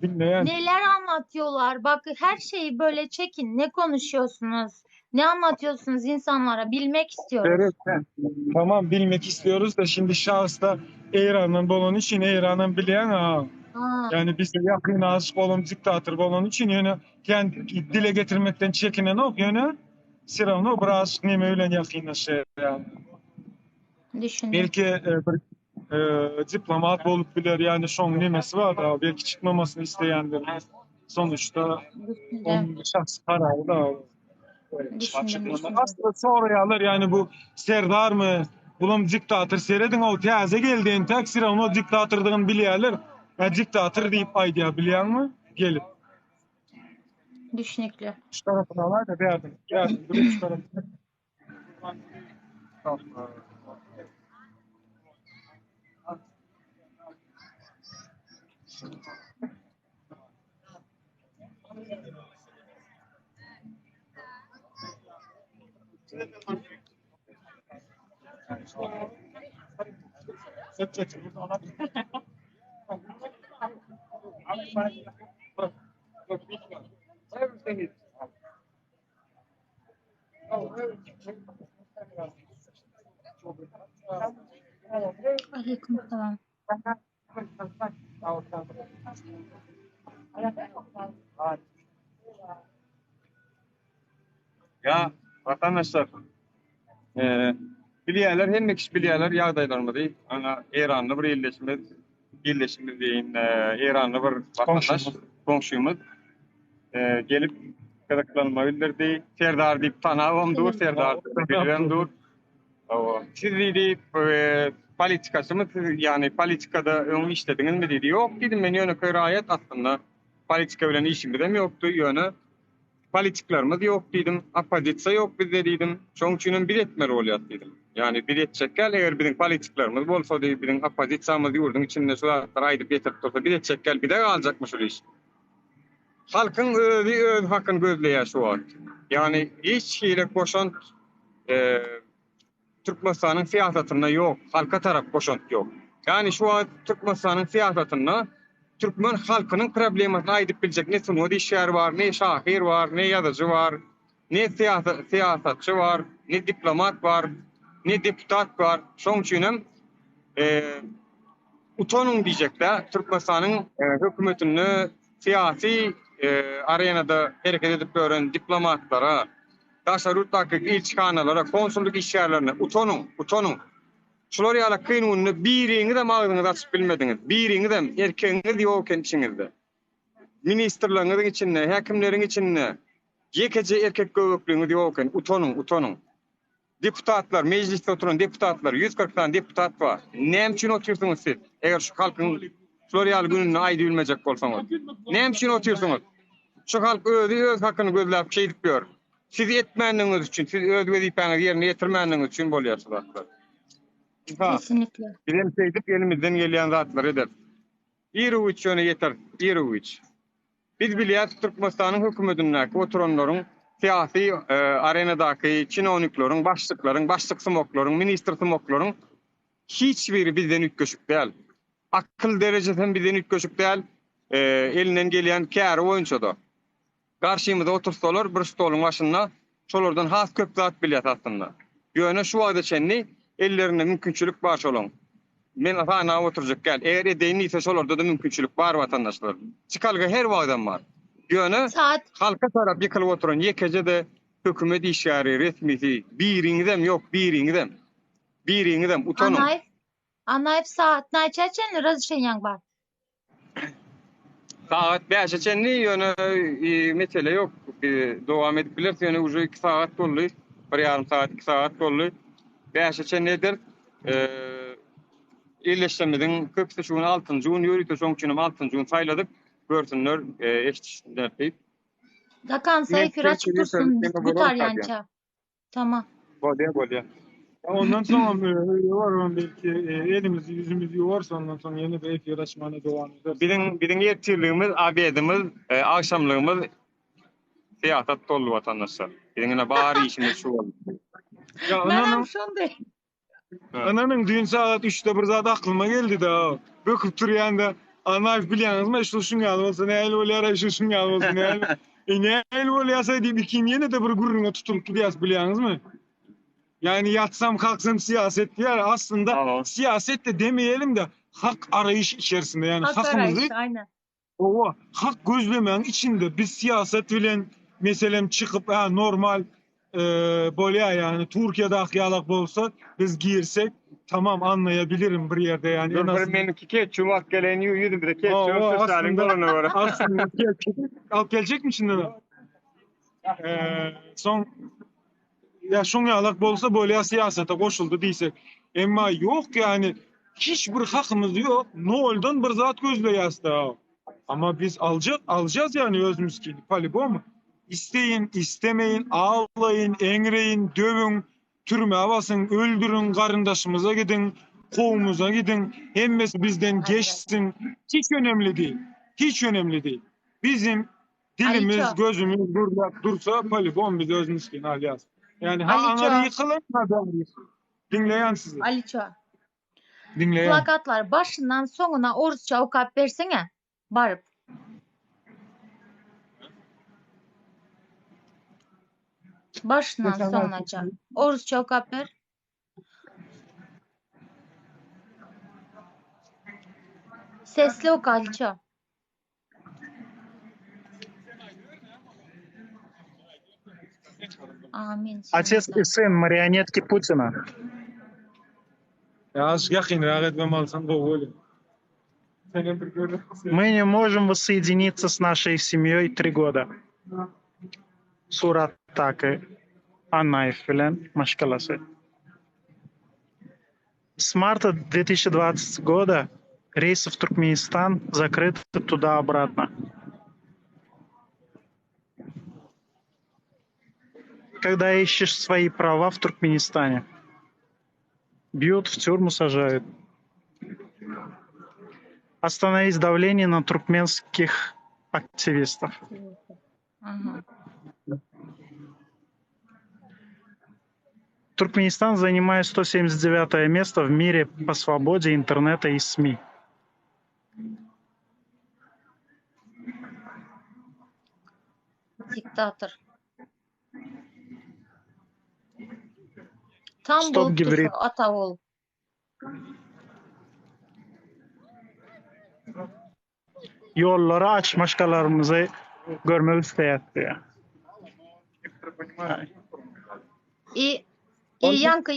Bilmeyen. Neler anlatıyorlar? Bak, her şeyi böyle çekin. Ne konuşuyorsunuz? Ne anlatıyorsunuz insanlara? Bilmek istiyoruz. Evet. Tamam, bilmek istiyoruz da şimdi şahısta İran'ın bolon için İran'ın bilen ha. Ha, Yani bize yakın aşık olan diktatör bolon için yani kendi dile getirmekten çekinen ok yani Siravno biraz neme öyle yakın şey yani. düşündüm. Belki bir diplomat bolup bilir yani şon nemesi var da belki çıkmamasını isteyendir. Sonuçta Düşündüm. onun şahsi kararı da Düşündüm. aslında soruyorlar yani bu Serdar mı? Bulum diktatör seyredin o teyze geldiğin tek sıra onu diktatörlüğünü biliyorlar. Ya diktatör deyip aydiya biliyor mu? Gelip. Düşünüklü. Şu tarafına var da beğendim. Geldim. Şu tarafına. everything is. Aleyküm selam. Ya vatandaşlar, bilýärler, hemme kişi bilýärler ýagdaýlarymyzy. Ana İranly bir ýerleşimiz diýin, İranly bir vatandaş, komşumuz gelip gyzyklanma bildirdi. Serdar diýip tanawamdyr, Serdar bilýärdir. Siz diýip politikasymyz, ýani politikada öňü işlediňizmi diýdi. Ýok diýdim, men ýöne raýat aslında politika bilen işimiz hem ýokdy, ýöne politiklarımız yok dedim, opozisiya yok bizde dedim. Şoň üçin bir etmeli bolýar dedim. Yani bir etjekkel eger bizim politiklarımız bolsa diýip bizim opozisiyamyz ýurdun içinde şular aýdyp getirip dursa bir etjekkel bir de galjakmy şu iş. Halkyň öz hakyny gözleýär şu wagt. Yani hiç hile koşan Türkmenistan'ın siyasetinde yok. Halka taraf koşant yok. Yani şu an Türkmenistan'ın siyasetinde Türkmen halkının problematını aýdyp biljek ne sunudy işler var, ne şahir var, ne ýazyjy var, ne siýasatçy var, ne diplomat var, ne deputat var. Şoň üçin hem utanın diyecekler. Türkmenistan'ın hükümetini siyasi arenada hareket edip gören diplomatlara, daşar yurttaki elçixanalara, konsulluk işyerlerine utanın. Şular ýala kynwyny biriňi de magdyňyzy açyp bilmediňiz. Biriňi de erkeňiz ýok içiňizde. Ministrleriňiň içinde, häkimleriň içinde ýekece erkek göwekliňiz ýok. Utanın. Deputatlar, mecliste oturan deputatlar, 140 tane deputat var. Näme üçin oturýarsyňyz siz? Eger şu halkyň şular ýaly gününi aýdy bilmejek bolsaňyz. Näme üçin oturýarsyňyz? Şu halk öz hakyny gözläp şeýdip ber. Siz etmäniňiz üçin, siz öz wezipeňizi ýerine ýetirmäniňiz üçin bolýarsyňız. Kesinlikle. Bilen seýdip elimizden gelýän zatlar eder. Ýeruç ýöne ýeter, ýeruç. Biz bilýäris Türkmenistanyň hökümetindäki oturanlaryň siyasi arenadaky çinowniklaryň, başlyk smoklaryň, ministr smoklaryň hiç biri bizden ütköşük däl. Akyl derejesinde bizden ütköşük däl. Elinden gelýän kär oýunçada. Garşymyzda otursalar bir stoluň başynda şolardan has köp zat bilýär aslında. Ýöne şu wagtda çenni ellerinde mümkinçilik bar şolaň. Men afana oturjak gel. Eger edeýin ise şolarda da mümkinçilik bar watandaşlar. Çykalga her wagtdan bar. Ýöne Saat halka tarap ýykylyp oturan ýekece de hökümet işgäri resmisi biriňizem ýok, biriňizem utanın. Anayip saat näçe razışenýan bar? Saat 5'e çenli ýöne mesele ýok. Dowam edip bilersiň ýöne uje 2 saat boldy. 1,5 saat, 2 saat boldy. 5'e çenlidir. İlleşmediň köpse şuň 6-njy gün ýörüýte soňçunum 6-njy gün saýladyk. Görsünler eşitler diýip. Dakan sayfır açık dursun gutaryança. Tamam. Bolýar. Ondan sonra var belki elimizi yüzümüzü yuvarsa ondan sonra yeni bir efir açmana devam ederiz. Biziň ýerçilligimiz, abedimiz, akşamlygymız siyasat dolu watandaşlar. Biziňine bari işimiz şu boldy. Ya Benim şonday. ananın dün saat 3'te bir zat aklıma geldi da. Böküp durýanda anayf bilýäňizmi şu şuňa bolsa näle bolýar, şu şuňa bolsa näle. Näle bolýarsa diýip ikiňe de bir gurruna tutulyp gidýäs bilýäňizmi? Yani yatsam kalksam siyaset diyor. Aslında Tamam. siyaset de demeyelim de hak arayış içerisinde. Yani hakkımızı Aynen. o hak gözlemeyen içinde biz siyaset bilen meselem çıkıp normal bolya yani Türkiye'de akyalak bolsa biz girsek tamam anlayabilirim bir yerde yani. En azından. Meniki keçi wagt gelen ýüzüm bir de keçi sosialin bolana bara. Aslında al gelecek mi şimdi? Son ya şoňalak bolsa bolya siyasete goşuldy diýsek. Emma yok yani hiçbir hakymız yok. Noldan bir zat gözleýäs. Ama biz alacağız yani özümüzki. Palibo mu? İsteyin, istemeyin, ağlayın, eňreyin, dövün, türme basın, öldürün, garyndaşymyza gidin, kowumuza gidin. Hemmesi bizden geçsin. Hiç önemli değil. Hiç önemli değil. Bizim dilimiz, Aliço. gözümüz burada dursa palibon biz özümüzki alýas. Yani ha Aliço. anar yıkılın ha ben yıkılın. Dinleyen sizi. Aliço. Dinleyen. Plakatlar başından sonuna orusça okap versene. Barıp. Başından sonunaca. Orusça okap ver. Sesli oku Aliço. Amin. Отец и сын марионетки Путина. Ya az yakın rahat etmem alsan kovulu. Senin bir görüntü. Мы не можем воссоединиться с нашей семьей 3 года. Сурат Такы Анайфилен Машкаласы. С марта 2020 года рейсы в Туркменистан закрыты туда-обратно. Когда ищешь свои права в Туркменистане, бьют, в тюрьму сажают. Остановить давление на туркменских активистов. Aha. Туркменистан занимает 179 место в мире по свободе интернета и СМИ. Diktatör. Tam Stop bulup gibrit. ata ol. Yolları açmaşkalarımızı görmek isteýär. Yankı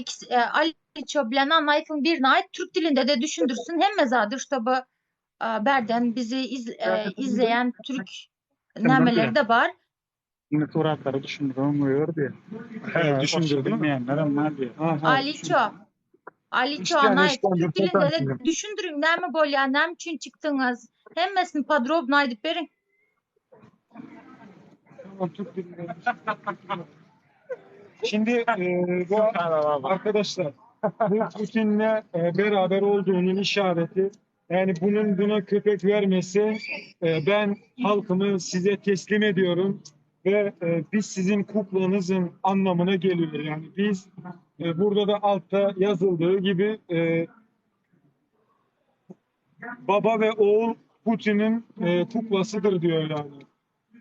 Aliço bilen Anayf'ın birine ait Türk dilinde de düşündürsün. Hem zadır işte bu berden bizi izleyen Türk nameleri de var. Şimdi suratları düşündürmüyor diye. He, düşündürdü mü? Bilmeyenler ama diye. Aliço İşte Anayf işte Türk dilinde de fotoğraf düşündürün. Ne böyle ya, ne için çıktınız? Hemmesini podrobno aydıp verin. Şimdi bu arkadaşlar bu Putin'le beraber olduğunun işareti, yani bunun buna köpek vermesi, ben halkımı size teslim ediyorum ve biz sizin kuklanızın anlamına geliyor. Yani biz burada da altta yazıldığı gibi baba ve oğul Putin'in kuklasıdır diyor yani.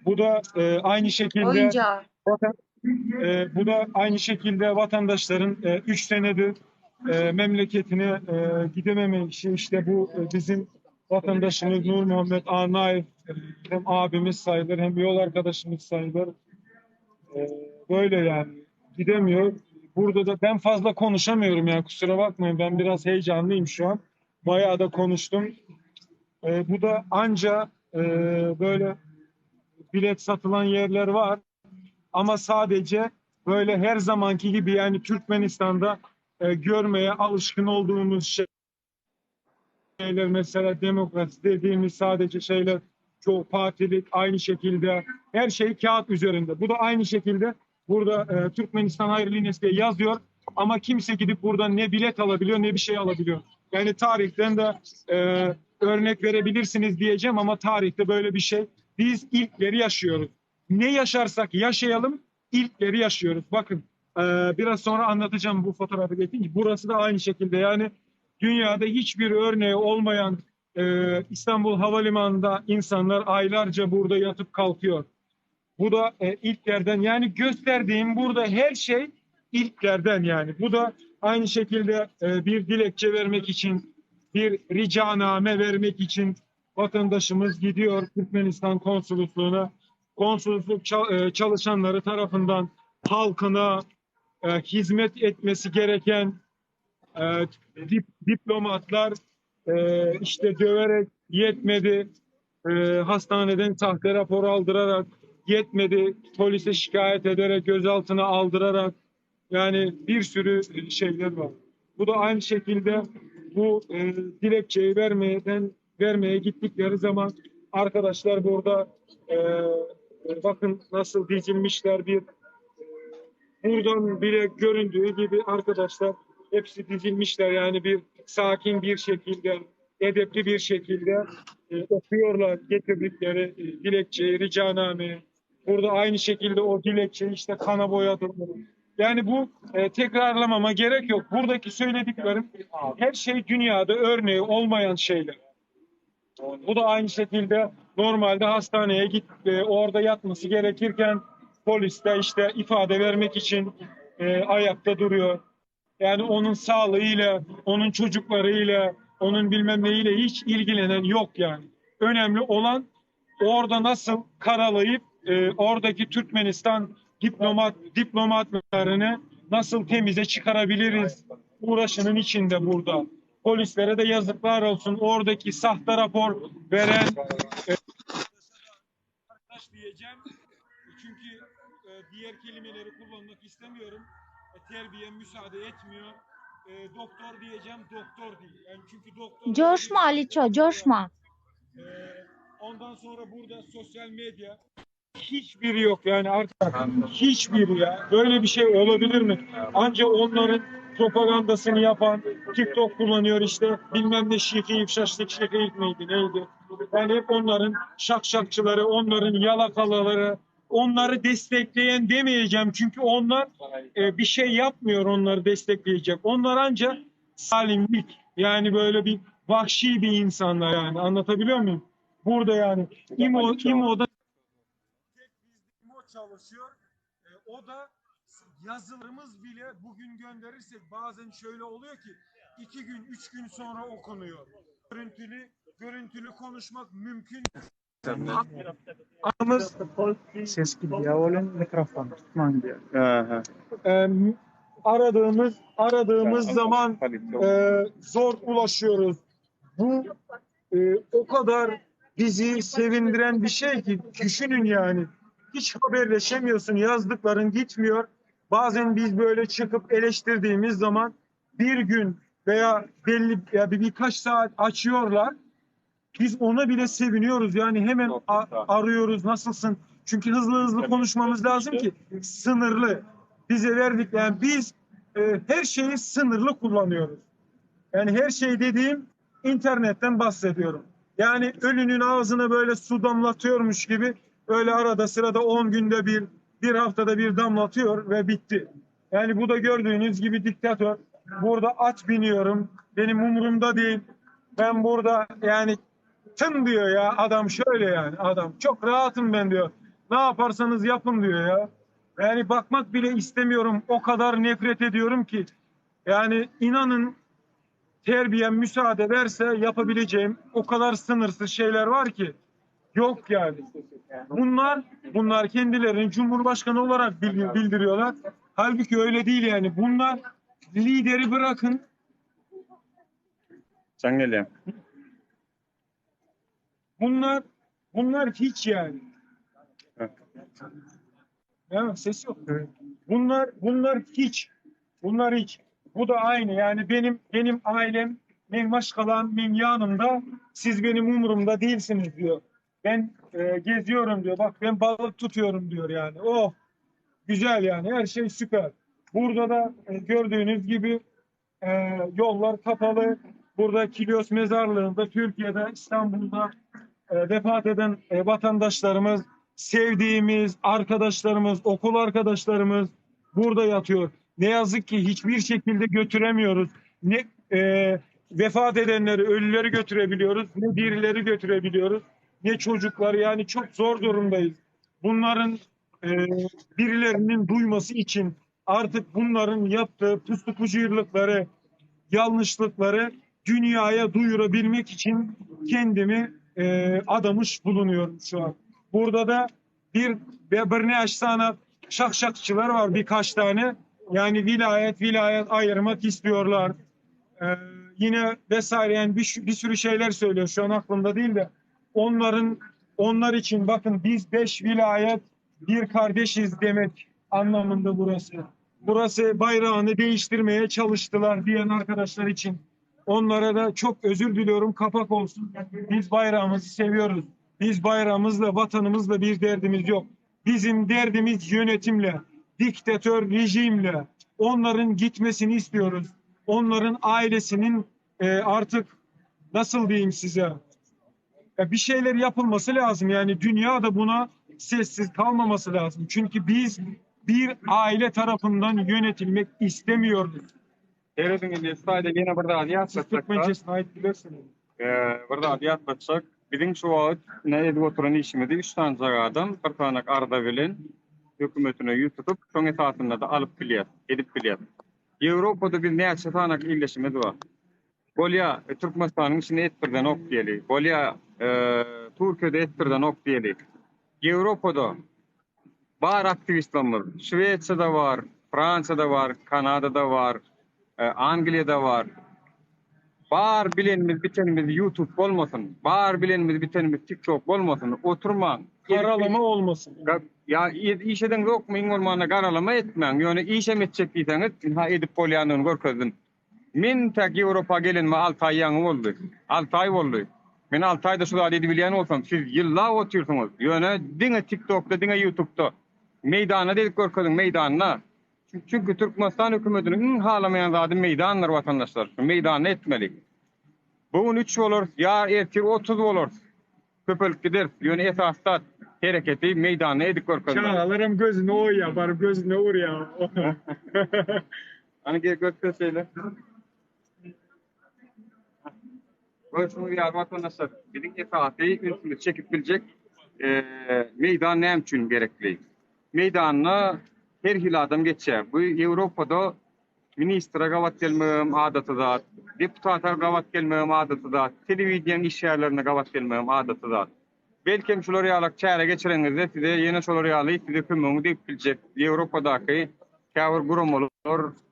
Bu da aynı şekilde Oyuncağı. bu da aynı şekilde vatandaşların 3 senedir memleketine gidememe işi, işte bu bizim vatandaşımız Nur Muhammed Anayef hem abimiz sayılır hem yol arkadaşımız sayılır. Böyle yani gidemiyor. Burada da ben fazla konuşamıyorum yani, kusura bakmayın, ben biraz heyecanlıyım şu an. Bayağı da konuştum. Bu da anca böyle bilet satılan yerler var. Ama sadece böyle her zamanki gibi, yani Türkmenistan'da görmeye alışkın olduğumuz şeyler, mesela demokrasi dediğimiz sadece şeyler, çok partilik, aynı şekilde her şey kağıt üzerinde. Bu da aynı şekilde burada Türkmenistan Hayırlı Linesi diye yazıyor ama kimse gidip buradan ne bilet alabiliyor ne bir şey alabiliyor. Yani tarihten de örnek verebilirsiniz diyeceğim ama tarihte böyle bir şey. Biz ilkleri yaşıyoruz. Ne yaşarsak yaşayalım, ilkleri yaşıyoruz. Bakın biraz sonra anlatacağım bu fotoğrafı geçince. Burası da aynı şekilde, yani dünyada hiçbir örneği olmayan İstanbul Havalimanı'nda insanlar aylarca burada yatıp kalkıyor. Bu da ilklerden, yani gösterdiğim burada her şey ilklerden yani. Bu da aynı şekilde bir dilekçe vermek için, bir ricaname vermek için vatandaşımız gidiyor Türkmenistan konsolosluğuna. Konsolosluk çalışanları tarafından halkına hizmet etmesi gereken diplomatlar işte döverek yetmedi, hastaneden sahte rapor aldırarak yetmedi, polise şikayet ederek gözaltına aldırarak, yani bir sürü şeyler var. Bu da aynı şekilde bu dilekçeyi vermeye gittikleri zaman arkadaşlar burada bakın nasıl dizilmişler, bir buradan bile göründüğü gibi arkadaşlar hepsi dizilmişler, yani bir sakin bir şekilde, edepli bir şekilde okuyorlar getirdikleri dilekçeyi, ricanameyi. Burada aynı şekilde o dilekçeyi işte kana boyadılar. Yani bu tekrarlamama gerek yok. Buradaki söylediklerim her şey dünyada örneği olmayan şeyler. Bu da aynı şekilde normalde hastaneye git orada yatması gerekirken polis de işte ifade vermek için ayakta duruyor. Yani onun sağlığıyla, onun çocuklarıyla, onun bilmem neyle hiç ilgilenen yok yani. Önemli olan orada nasıl karalayıp oradaki Türkmenistan diplomatlarını nasıl temize çıkarabiliriz uğraşının içinde burada. Polislere de yazıklar olsun. Oradaki sahte rapor veren arkadaş diyeceğim. Çünkü diğer kelimeleri kullanmak istemiyorum. Terbiyem müsaade etmiyor. Doktor diyeceğim, doktor değil. Yani çünkü doktor... Coşma Aliço, coşma. Ondan sonra burada sosyal medya hiçbiri yok yani, artık hiçbiri ya. Böyle bir şey olabilir mi? Ancak onların propagandasını yapan TikTok kullanıyor işte, bilmem ne şikayip şaşlık şikayip miydi neydi? Yani hep onların şakşakçıları, onların yalakaları, onları destekleyen demeyeceğim çünkü onlar bir şey yapmıyor onları destekleyecek. Onlar ancak salimlik, yani böyle bir vahşi bir insanlar, yani anlatabiliyor muyum? Burada yani İMO'da çalışıyor. O da yazılarımız bile bugün gönderirsek bazen şöyle oluyor ki 2 gün 3 gün sonra okunuyor. Görüntülü görüntülü konuşmak mümkün. Anımız Ses gidiyor. Olin mikrofon tutman diyor. e, aradığımız zaman zor ulaşıyoruz. Bu o kadar bizi sevindiren bir şey ki düşünün yani. Hiç haberleşemiyorsun, yazdıkların gitmiyor. Bazen biz böyle çıkıp eleştirdiğimiz zaman bir gün veya belli ya birkaç saat açıyorlar. Biz ona bile seviniyoruz. Yani hemen arıyoruz nasılsın? Çünkü hızlı konuşmamız lazım ki sınırlı. Bize verdik yani biz her şeyi sınırlı kullanıyoruz. Yani her şey dediğim internetten bahsediyorum. Yani ölünün ağzına böyle su damlatıyormuş gibi öyle arada sırada 10 günde bir haftada bir damlatıyor ve bitti. Yani bu da gördüğünüz gibi diktatör. Burada at biniyorum. Benim umurumda değil. Ben burada yani tın diyor ya adam şöyle yani adam. Çok rahatım ben diyor. Ne yaparsanız yapın diyor ya. Yani bakmak bile istemiyorum. O kadar nefret ediyorum ki. Yani inanın terbiyem müsaade verse yapabileceğim o kadar sınırsız şeyler var ki yok yani. Bunlar kendilerini Cumhurbaşkanı olarak bildiriyorlar. Halbuki öyle değil yani. Bunlar lideri bırakın. Sen gel. Bunlar hiç yani. Ya ses yok. Bunlar hiç. Bunlar hiç. Bu da aynı. Yani benim ailem, benim başkalarım benim yanımda. Siz benim umurumda değilsiniz diyor. Ben geziyorum diyor. Bak ben balık tutuyorum diyor yani. Oh güzel yani. Her şey süper. Burada da gördüğünüz gibi yollar kapalı. Burada Kilyos mezarlığında, Türkiye'de, İstanbul'da vefat eden vatandaşlarımız, sevdiğimiz arkadaşlarımız, okul arkadaşlarımız burada yatıyor. Ne yazık ki hiçbir şekilde götüremiyoruz. Ne vefat edenleri, ölüleri götürebiliyoruz, ne dirileri götürebiliyoruz, ne çocukları. Yani çok zor durumdayız. Bunların e, birilerinin duyması için artık bunların yaptığı puslu pucuyurlukları, yanlışlıkları dünyaya duyurabilmek için kendimi adamış bulunuyorum şu an. Burada da bir ne sana şakşakçılar var birkaç tane. Yani vilayet ayırmak istiyorlar. Yine vesaire yani bir sürü şeyler söylüyor. Şu an aklımda değil de onlar için bakın biz 5 vilayet bir kardeşiz demek anlamında burası. Burası bayrağını değiştirmeye çalıştılar diyen arkadaşlar için. Onlara da çok özür diliyorum. Kapak olsun. Biz bayrağımızı seviyoruz. Biz bayrağımızla, vatanımızla bir derdimiz yok. Bizim derdimiz yönetimle, diktatör rejimle. Onların gitmesini istiyoruz. Onların ailesinin artık nasıl diyeyim size bir şeyler yapılması lazım. Yani dünya da buna sessiz kalmaması lazım. Çünkü biz bir aile tarafından yönetilmek istemiyoruz. Eredin sadece yine burada adiyat Türkmencesine ait bilirsiniz. burada adiyat baksak bizim şu an ne edip oturan işimizi 3 tane zagadan bir tane arda bilen hükümetine yutup son esasında da alıp edip bilet. Avrupa'da bir ne çatanak iyileşmesi var. Bolya Türkmenistan'ın içine ettirden ok diyeli. Bolya Türkiye'de ettirden ok diyeli. Avrupa'da bar aktivistlerimiz. Şveç'te var, Fransa'da var, Kanada'da var, Angliya'da var. Bar bilenimiz bitenimiz YouTube olmasın. Bar bilenimiz bitenimiz TikTok olmasın. Oturma. Karalama olmasın. Ya işeden yok mu ingolmana karalama etmeyin. Yani işe metcek diyseniz ha edip polyanını görkezdim. Men tek Avrupa gelinme 6 ay yanı oldu. 6 ay oldu. Men 6 ayda şular edip bilyen olsam siz yıllar otursunuz. Yani dine TikTok'ta, dine YouTube'da meydana dedik görkezdim meydanına. Çünkü Türkmenistan hükümetinin halamayan zaten meydanlar vatandaşlar. Meydanı etmeli. Bugün 3 olur, ya erkek 30 olur. Köpülüp gider. Yani esasda hareketi meydanı edik görkezdim. Çağlarım gözüne oy yapar, gözüne uğur ya. Hani gösterseyler. Böyle bir vatandaşlar bizim esasıyı üstünde çekip bilecek meydan ne için gerekli? Meydanına her hil adam geçer. Bu Avrupa'da ministra gavat gelmegem adatyda, deputata gavat gelmegem adatyda, telewizion iş ýerlerine gavat gelmegem adatyda. Belki şolar ýalak çäre geçireňizde size ýene şolar ýaly size kömüňi diýip biljek. Ýewropadaky käbir gurumlar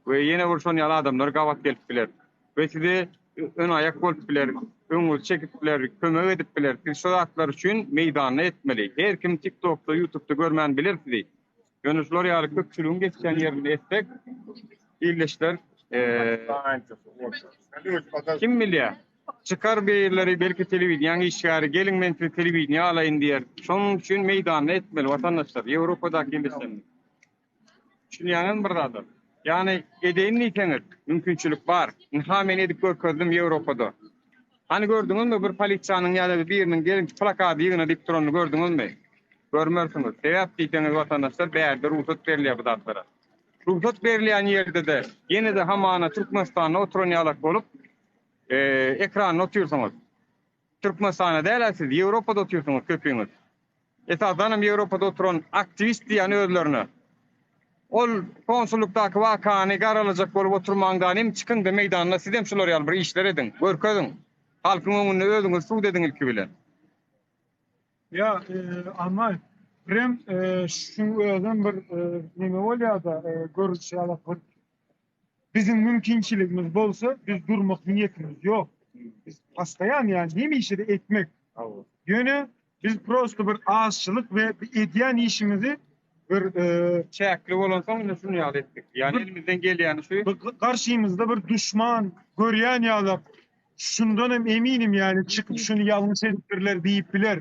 we ýene bir şon ýaly adamlar gavat gelip biler. We size ön ayak bolup biler, öňüňizi çekip biler, kömek edip biler. Siz şo zatlar üçin meýdany etmeli. Her kim TikTok'da, YouTube'da görmän bilir sizi. Ýöne şolar ýaly köpçüligiň geçen ýerini etsek, birleşler kim bilýär? Çıkar beýleri belki telewizion işgäri gelin men telewizion alaýyn diýer. Şonuň üçin meýdany etmeli watandaşlar. Ýewropadaky emesem. Şunýanyň bir zady. Ýani edeýin diýseňiz, mümkinçilik bar. Ha men edip görkezdim Ýewropada. Hani gördüňizmi bir polisiýanyň ýa-da biriniň gelip plakaty ýygyna diýip duranyny gördüňizmi? Görmersiňiz. Sebäp diýseňiz watandaşlar bäde ruhsat berilýär bu zatlara. Ruhsat berilýän ýerde de ýene de hamana Türkmenistanda oturan ýalak bolup ekranyny oturýarsyňyz. Türkmenistanda däl, siz Ýewropada oturýarsyňyz köpüňiz. Esasanam Ýewropada oturan aktivist diýen özlerini ol konsullukdaky wakany garalajak bolup oturmaňdan hem çykyn da meýdanyna siz hem şolar ýaly bir işler edin, görkezin. Halkyň öňünde özüňiz suw dediň ilki bilen. Ya anlay. Prem şu özüm bir neme bolýar da görüş ýalak bir bizim mümkinçiligimiz bolsa biz durmak niyetimiz yok. Biz pastayan yani neme işi de etmek. Yönü biz prosto bir ağızçılık ve bir edýän işimizi bir Çäkli bolansoň şunu ýaly etdik. Ýani elimizden gelýäni şu. karşımızda bir düşman görýän ýaly şundan hem eminim yani çıkıp şunu yanlış edipdirler diýip biler.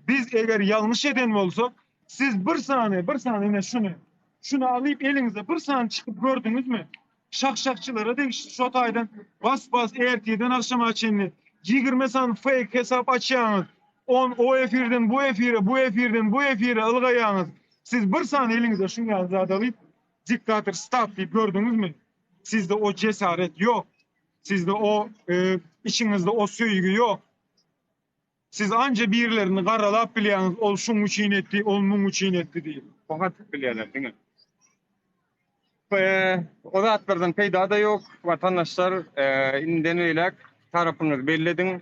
Biz eğer yanlış eden bolsak siz bir saniye şunu alıp elinize bir saniye çıkıp gördünüz mü? Şakşakçılara da şu taydan bas erteden akşama açınlı 20 san fake hesap açýaňyz. O efirden bu efire ılgaýaňyz. Siz bir saniye elinize şunu yazada alıp diktatör stop diýip gördünüz mü? Sizde o cesaret yok. Sizde o içinizde o söýgü yok. Siz anca birilerini garalap bilýäňiz, ol şuň üçin etdi, ol muň üçin etdi diýip. Fakat bilýärler, diňe. O zatlardan peýda da yok. Vatandaşlar inden öýlek tarapyňyzy belledin.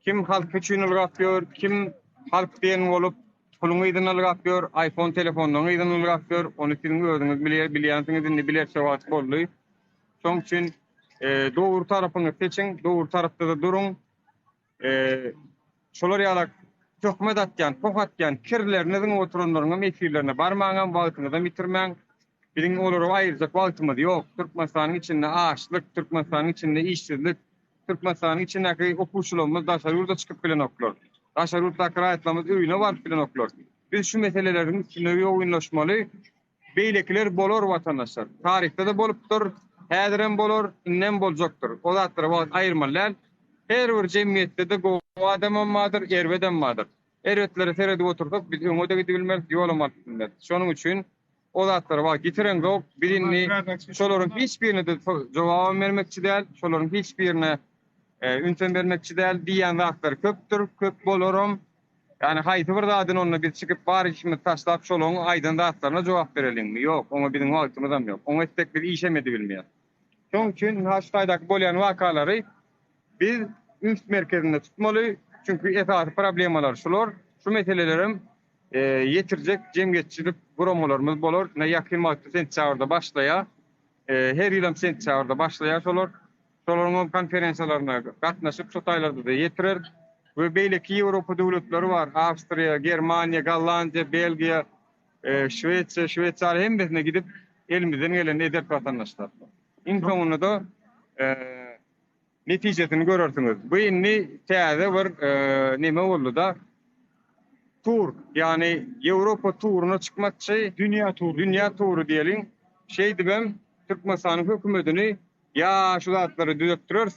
Kim halk üçin ılgapýar, kim halk diýen bolup puluny ýydan ılgapýar, iPhone telefonundan ýydan ılgapýar, onu siz özüňiz bilýärsiňiz, indi bilerse wagt boldy. Şoň üçin dogry tarapyňy seçiň, dogry tarapda da durun. Şolar ýalak töhmet atýan, pokatýan kirleriniň oturanlaryň mekirlerine barmaňam, wagtyňyzy bitirmäň. Biziň olary aýyrjak wagtymyz ýok. Türkmenistanyň içinde açlyk, Türkmenistanyň içinde işsizlik, Türkmenistanyň içindäki okuwçylarymyz daşary ýurda çykyp bilen oklar. Daşary ýurtdaky raýatlarymyz öýüne barıp bilen oklar. Biz şu meselelerin üstüne oýunlaşmaly. Beýlekler bolar watandaşlar. Tarihde de bolupdyr, häzirem bolar, inden boljakdyr. O zatlary aýyrmalar. Her bir jemgyýetde de go adamam madyr, erwedem madyr. Erwetlere seredip otursak biz öňe de gidebilmez, ýolamadylar. Şonuň üçin o zatlary wagt getiren zok birini şolaryň hiçbirini de jogap bermekçi däl, şolaryň hiçbirine ünten bermekçi däl diýen zatlar köpdür, köp bolarum. Yani haýsy bir zadyň onunla biz çykyp bar işimizi taşlap şolaryň aýdan zatlaryna jogap berelimmi? Ýok, oňa biziň wagtymyz ýok. Oňa etdik bir işemedi bilmeýär. Şoň üçin haştaýdaky bolýan wakalary biz üst merkezinde tutmaly. Çünkü esasy problemalar şular. Şu meselelerim yetirjek jemgyýetçilik guramalarymyz bolar. Ne ýakyn wagtda sentýabrda başlaýar. Her ýylym sentýabrda başlaýar şolar. Şolaryň konferensiýalaryna gatnaşyp şu taýlarda da ýetirer. We beýleki Ýewropa döwletleri bar. Awstriýa, Germaniýa, Gollandiýa, Belgiýa, Şweýçariýa hemmesine gidip elimizden gelen edep watandaşlar. Infonuny da netijesini görürsünüz. Bu inni täze bir neme boldy da tur, yani Ýewropa turuna çykmakçy, dünya turu diýelim. Şey dibem Türkmenistanyň hökümetini ya şu zatlary düzeltdirer.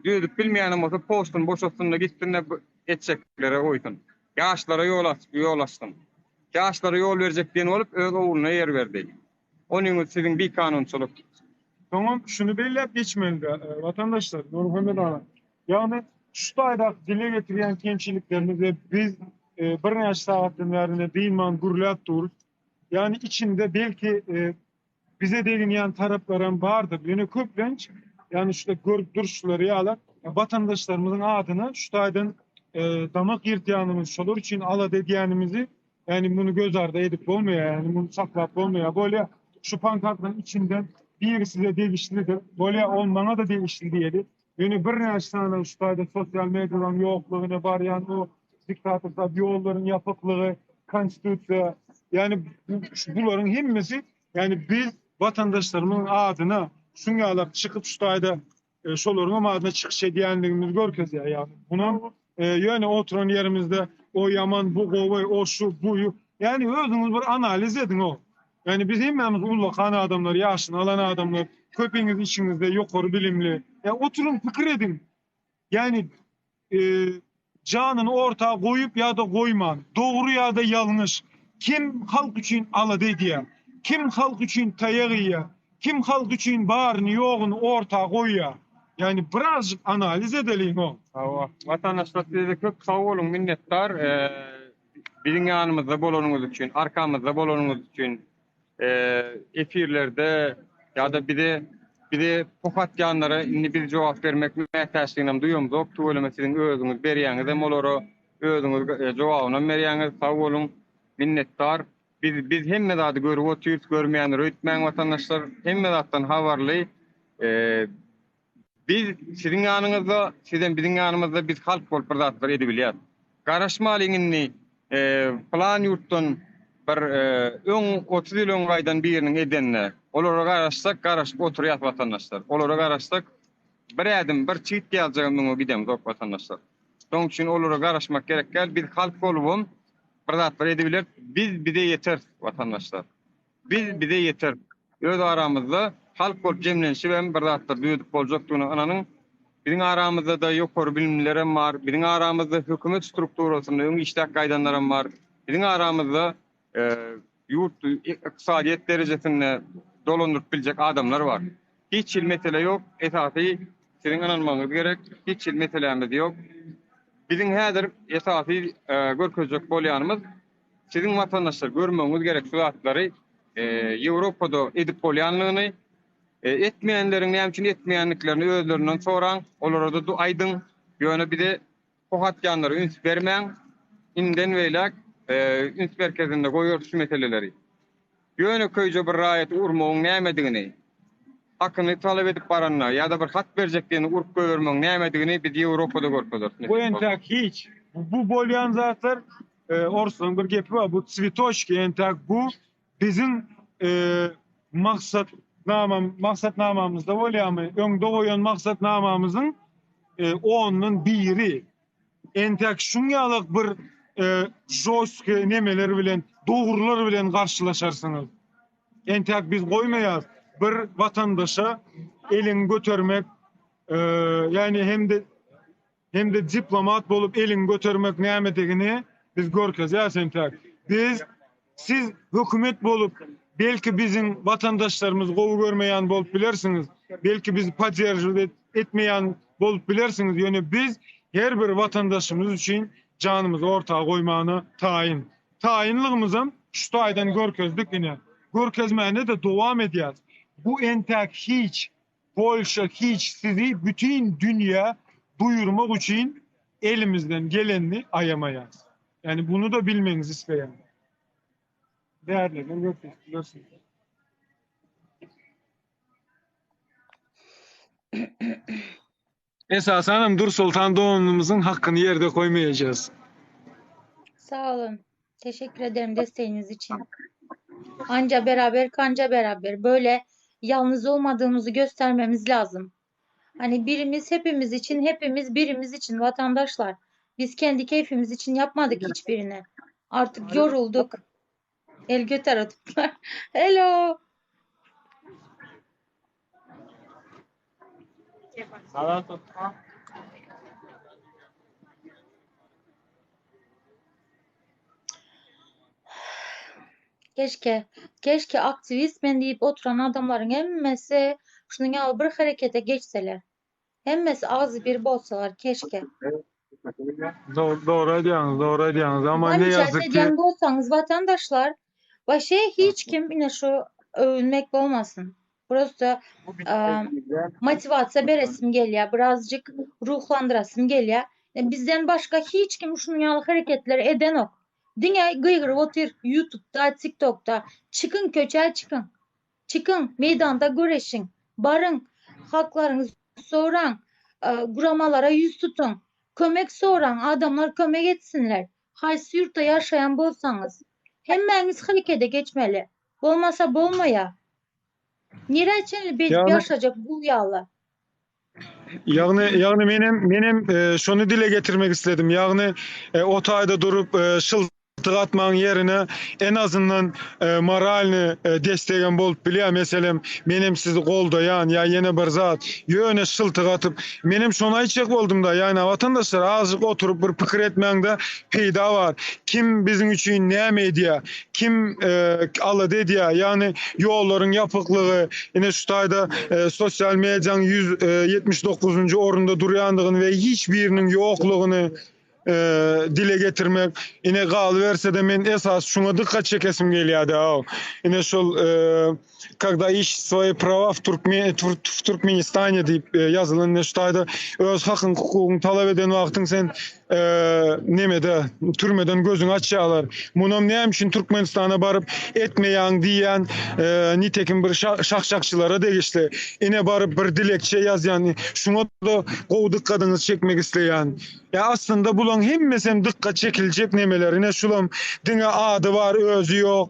Düzeltip bilmeýänem bolsa postun boşaltdyna gitdiňde etjekleri oýdun. Ýaşlara ýol açdym. Ýaşlara ýol berjek diýen bolup öz oğluna yer berdi. Onuň siziň bir kanunçylyk. Tamam şunu belirleyip geçmeli vatandaşlar. Nurhemel Ağa. Yani şu tayda dile getirilen kemçiliklerimizi biz bir neçe saatlerinde Diyman Gurlat Tur yani içinde belki bize deginýän taraplarım bardyr. Ýöne köplenç, yani şuda görüp duruşlary ýalar, vatandaşlarymyzyň adyna şutaýdan damak ýertýänimiz şolar üçin ala dedýänimizi, yani bunu göz arda edip bolmaýar, yani bunu saklap bolmaýar. Böyle şu pankartların içinden birisi de degişlidir. Böyle olmana da degişli diýeli. Ýöne bir näçe şutaýda sosial mediýanyň ýoklugyna barýan o diktatorlar ýollaryň ýapyklygy, konstitusiýa, yani buların hemmesi, yani biz vatandaşlarımın adyna şunu alap çıkıp şutaýda şolaryň adyna çykyş edýänligimiz görkezýär. Yani buna yani oturan yerimizde o yaman, bu gowy, o şu, bu, yani özüňiz bir analiz edin o. Yani biz hemmemiz ullukan adamlar, ýaşyny alan adamlar, köpeňiz içiňizde ýokary bilimli. Ya oturun pikir edin. Yani janyny ortağa goýup ýa-da goýman, dogry ýa-da ýalňyş. Kim halk üçin ala diýär? Kim halk üçin taýak ýa? Kim halk üçin baryny ýogyny ortağa goýýar? Yani biraz analiz edelim o. Vatandaşlar size köp sağ olun, minnettar. Bizim yanımızda bolanyňyz üçin, arkamızda bolanyňyz üçin, efirlerde ya da bir de popatyanlara indi bir cevap vermek mätäçliginem duýumyz. Töweleme siziň özüňiz berýäňiz hem olary özüňiz jogabyna berýäňiz. Sağ olun, minnettar. Biz hemme zady görüp otyryp görmeýänler öýtmäň vatandaşlar hemme zatdan habarly. Biz sizin yanınızda, sizin bizim yanımızda biz halk bolup bir zatlar edebilýär. Garaşmalygyny plan ýurtdan bir 30 ýyl öňgaýdan biriniň edenine olara garaşsak, garaşyp oturýar vatandaşlar. Olara garaşsak bir ädim, bir çyt ýaljagyny gidem zok vatandaşlar. Şoň üçin olara garaşmak gerekler. Biz halk bolup bir zatlar edebilýär. Biz bize yeter vatandaşlar. Biz bize yeter. Öz aramızda halk bolup jemlenşip hem bir zatlar düýdük boljakdygyny ananyň biziň aramyzda da ýokary bilimlilerim bar, biziň aramyzda hökümet strukturasynda öňe işlek gaýdanlarym bar, biziň aramyzda ýurt ykdysadyýet derejesinde dolandyryp biljek adamlar bar. Hiç il mesele ýok, esasy siziň ananmaňyz gerek, hiç il meselemiz ýok. Biziň häzir esasy görkezjek bolýanymyz siziň vatandaşlar görmeňiz gerek şu zatlary Ýewropada edip bolýanlygyny, etmeýänleriň näme üçin etmeýänliklerini özlerinden soraň, olara da aýdyň. Ýöne bir de popatyanlara üns bermäň, inden weýlek üns merkezinde goýýar şu meseleleri. Ýöne köýje bir raýat urmagyň nämedigini, hakyny talap edip baranlar ýa-da bir hat berjeklerini urup goýurmagyň nämedigini biz Ýewropada görkezdik. Bu entek hiç. Bu bolýan zatlar Orsun bir gepi var. Bu Cvitoçki entek bu bizim maksatnamamızda bolýarmy? Öňde goýan maksatnamamyzyň onuň biri. Entek şuňalyk bir joski nemeler bilen, dogrular bilen garşylaşarsyňyz. Entek biz goýmaýar bir vatandaşa elin götürmek, yani hem de diplomat bolup elin götürmek nämedigini biz görkezýär entek. Siz hökümet bolup belki bizim vatandaşlarımız gowy görmeýän bolup bilersiňiz. Belki biz podderjit etmeýän bolup bilersiňiz. Ýöne biz her bir vatandaşymyz üçin janymyzy ortağa goýmany taýin. Taýinligimizi şu taýdan görkezdik ine. Görkezmäne de dowam edýär. Bu entek hiç, Polşa hiç sizi bütün dünýä duyurmak üçin elimizden gelenini ayamayız. Yani bunu da bilmenizi isteyen. Değerlerden görüyorsunuz. Esasen Dur Sultan Doğumlu'muzun hakkını yerde koymayacağız. Sağ olun. Teşekkür ederim desteğiniz için. Anca beraber, kanca beraber. Böyle yalnız olmadığımızı göstermemiz lazım. Hani birimiz hepimiz için, hepimiz birimiz için vatandaşlar. Biz kendi keyfimiz için yapmadık hiçbirini. Artık yorulduk. El göter atıplar. Hello. Keşke aktivist ben deyip oturan adamların hemmesi şunun yalı bir harekete geçseler. Hemmesi ağzı bir bolsalar keşke. Doğru ediyorsunuz ama ne yazık ki. Olsanız vatandaşlar başa hiç kim yine şu övünmek olmasın. Prosto motivasiya beresim geliyor. Birazcık ruhlandırasım geliyor. Bizden başka hiç kim şunyalık hareketler eden yok. Dünya gıygırıp otur YouTube'da, TikTok'ta. Çıkın köçel çıkın. Çıkın meydanda güreşin. Barın. Haklarınızı soran. Guramalara yüz tutun. Kömek soran adamlar kömek etsinler. Haysi yurtta yaşayan bolsanız. Hemmeniz harekete geçmeli. Olmasa bolmaya. Nireçenli bir Yani- yaşayacak bu yağla. Yani benim şunu dile getirmek istedim. Yani o tayda durup şıltık atmanın yerine en azından moralini desteğen bolup biliyor. Mesela benim sizi koldayan ya yine bir zat yöne şıltık atıp benim şuna içecek oldum da yani vatandaşlar azıcık oturup bir pikir etmende peyda var. Kim bizim için ne medya, kim Allah dedi ya yani yolların yapıklığı yine şu tayda sosyal medyanın 179. orunda duruyandığını ve hiçbirinin yokluğunu dile getirmek yine kalıverse de men esas şuna dikkat çekesim geliyor da yine şol когда ищешь свои права в Türkmenistane deyip yazılan ne şutayda öz hakkın hukukun talep eden vaktin sen nemede türmeden gözün açıyorlar. Bunun ne için Türkmenistan'a barıp etmeyen diyen nitekim bir şakşakçılara değişti. Yine barıp bir dilekçe yazyan şuna da o dikkatinizi çekmek isteyen. Ya aslında bulan hem sen dikkat çekilecek nemelerine şulam dine adı var özü yok.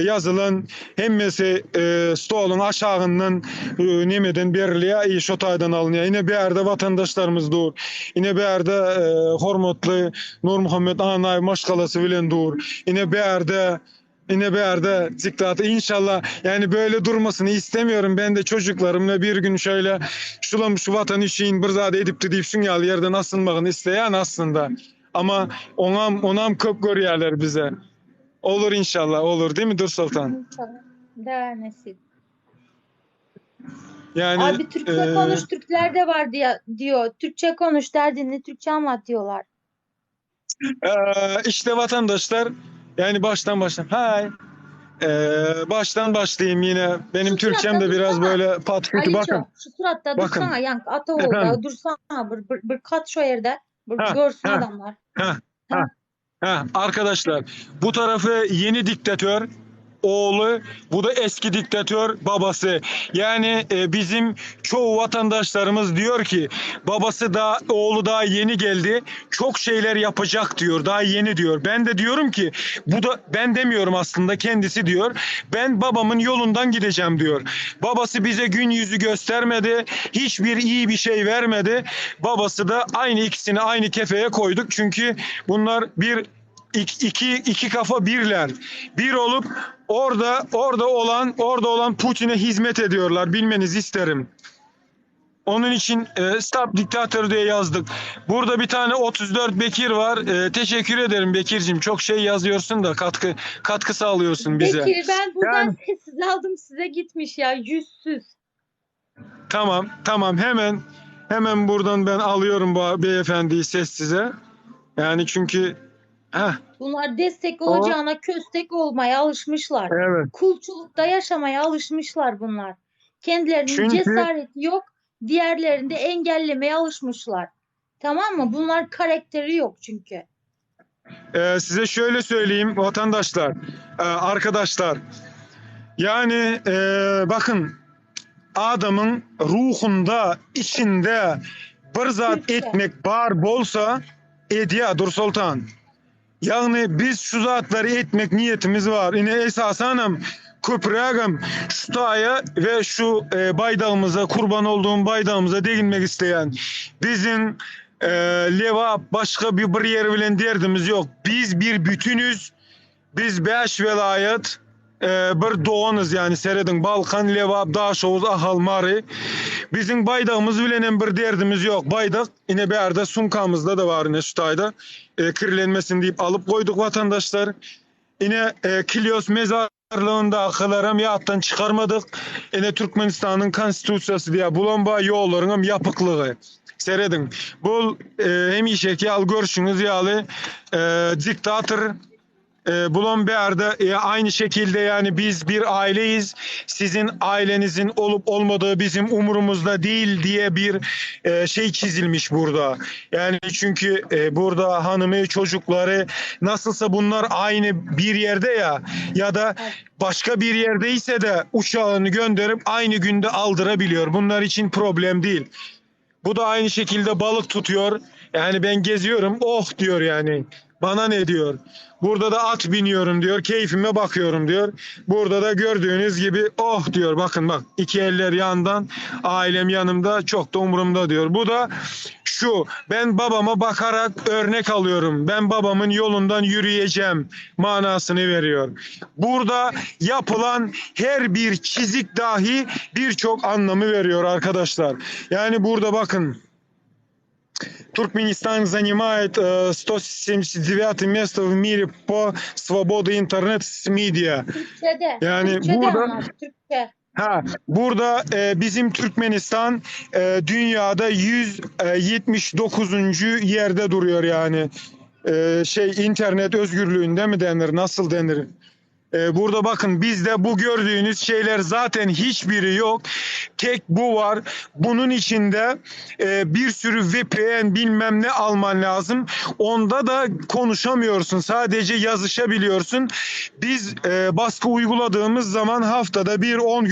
Yazılan hemmesi stolun aşağından nemeden beriliyor iş otaydan alınıyor. Yine bir yerde vatandaşlarımız dur. Yine bir yerde hormatlı Nur Muhammed Anay maşgalası bilen dur. Yine bir yerde diktatı inşallah yani böyle durmasını istemiyorum. Ben de çocuklarımla bir gün şöyle şu vatan için bir zade edip de deyip şunyalı yerden asılmağını isteyen aslında. Ama onam köp görüyorlar bize. Olur inşallah olur değil mi Dur Sultan? Da nasip. Yani Abi Türkçe konuş, Türkler de var diyor. Türkçe konuş derdini Türkçe anlat diyorlar. işte vatandaşlar yani baştan hay baştan başlayayım yine benim Şu Türkçem de suratta biraz dursana. böyle pat kötü Aliço, bakın. şu suratta Bakın. dursana yank Ataoğlu'da Efendim? dursana bir kat şu yerde bir Ha, görsün ha. adamlar. Arkadaşlar bu tarafı yeni diktatör oğlu, bu da eski diktatör babası. Yani bizim çoğu vatandaşlarımız diyor ki babası da oğlu daha yeni geldi. Çok şeyler yapacak diyor. Daha yeni diyor. Ben de diyorum ki bu da ben demiyorum aslında kendisi diyor. Ben babamın yolundan gideceğim diyor. Babası bize gün yüzü göstermedi. Hiçbir iyi bir şey vermedi. Babası da aynı ikisini aynı kefeye koyduk. Çünkü bunlar iki kafa birler. Bir olup orada olan Putin'e hizmet ediyorlar. Bilmenizi isterim. Onun için Stop Diktatör diye yazdık. Burada bir tane 34 Bekir var. Teşekkür ederim Bekir'cim. Çok şey yazıyorsun da katkı sağlıyorsun bize. Bekir ben buradan Yani- sessiz aldım size gitmiş ya yüzsüz. Tamam hemen buradan ben alıyorum bu beyefendiyi sessize. Yani çünkü Bunlar destek olacağına köstek olmaya alışmışlar. evet. Kulçulukta yaşamaya alışmışlar bunlar. Kendilerinin Çünkü- cesareti yok, diğerlerini de engellemeye alışmışlar. Tamam mı? Bunlar karakteri yok çünkü. Size şöyle söyleyeyim vatandaşlar, arkadaşlar. Yani bakın adamın ruhunda, içinde bir zat Türkçe. etmek var bolsa ediya Dur Sultan. Yani biz şu zatları etmek niyetimiz var. Yine esasen köprüğüm şu taya ve şu baydağımıza kurban olduğum baydağımıza değinmek isteyen bizim leva başka bir yer bilen derdimiz yok. Biz bir bütünüz. Biz 5 velayet bir doğanız yani Seredin, Balkan, Levap, Daşoğuz, Ahal, Mari. Bizim baydağımız bilen bir derdimiz yok. Baydak yine bir yerde sunkamızda da var yine şu tayda. Kirlenmesin deyip alıp koyduk vatandaşlar. Yine Kilyos mezarlığında akılarım yattan çıkarmadık. Yine Türkmenistan'ın konstitusiyası diye bulan yollarının yapıklığı. Seredin. Bu hem işeki al görüşünüz yalı diktatör Bloomberg'de aynı şekilde yani biz bir aileyiz. Sizin ailenizin olup olmadığı bizim umurumuzda değil diye bir şey çizilmiş burada. Yani çünkü burada hanımı, çocukları nasılsa bunlar aynı bir yerde ya da başka bir yerdeyse de uçağını gönderip aynı günde aldırabiliyor. Bunlar için problem değil. Bu da aynı şekilde balık tutuyor. Yani ben geziyorum, oh diyor yani. Bana ne diyor? Burada da at biniyorum diyor, keyfime bakıyorum diyor. Burada da gördüğünüz gibi oh diyor. Bakın bak, iki eller yandan, ailem yanımda, çok da umurumda diyor. Bu da şu, ben babama bakarak örnek alıyorum. Ben babamın yolundan yürüyeceğim manasını veriyor. Burada yapılan her bir çizik dahi birçok anlamı veriyor arkadaşlar. Yani burada bakın. Туркменистан занимает 179 место в мире по свободе интернет-медиа. Türkçede. Yani Türkçede burada ama, Türkçe. burada bizim Türkmenistan dünyada 179. yerde duruyor yani. İnternet özgürlüğünde mi denir, nasıl denir? Burada bakın, bizde bu gördüğünüz şeyler zaten hiçbiri yok. Tek bu var. Bunun içinde bir sürü VPN bilmem ne alman lazım. Onda da konuşamıyorsun. Sadece yazışabiliyorsun. Biz baskı uyguladığımız zaman haftada 10 gün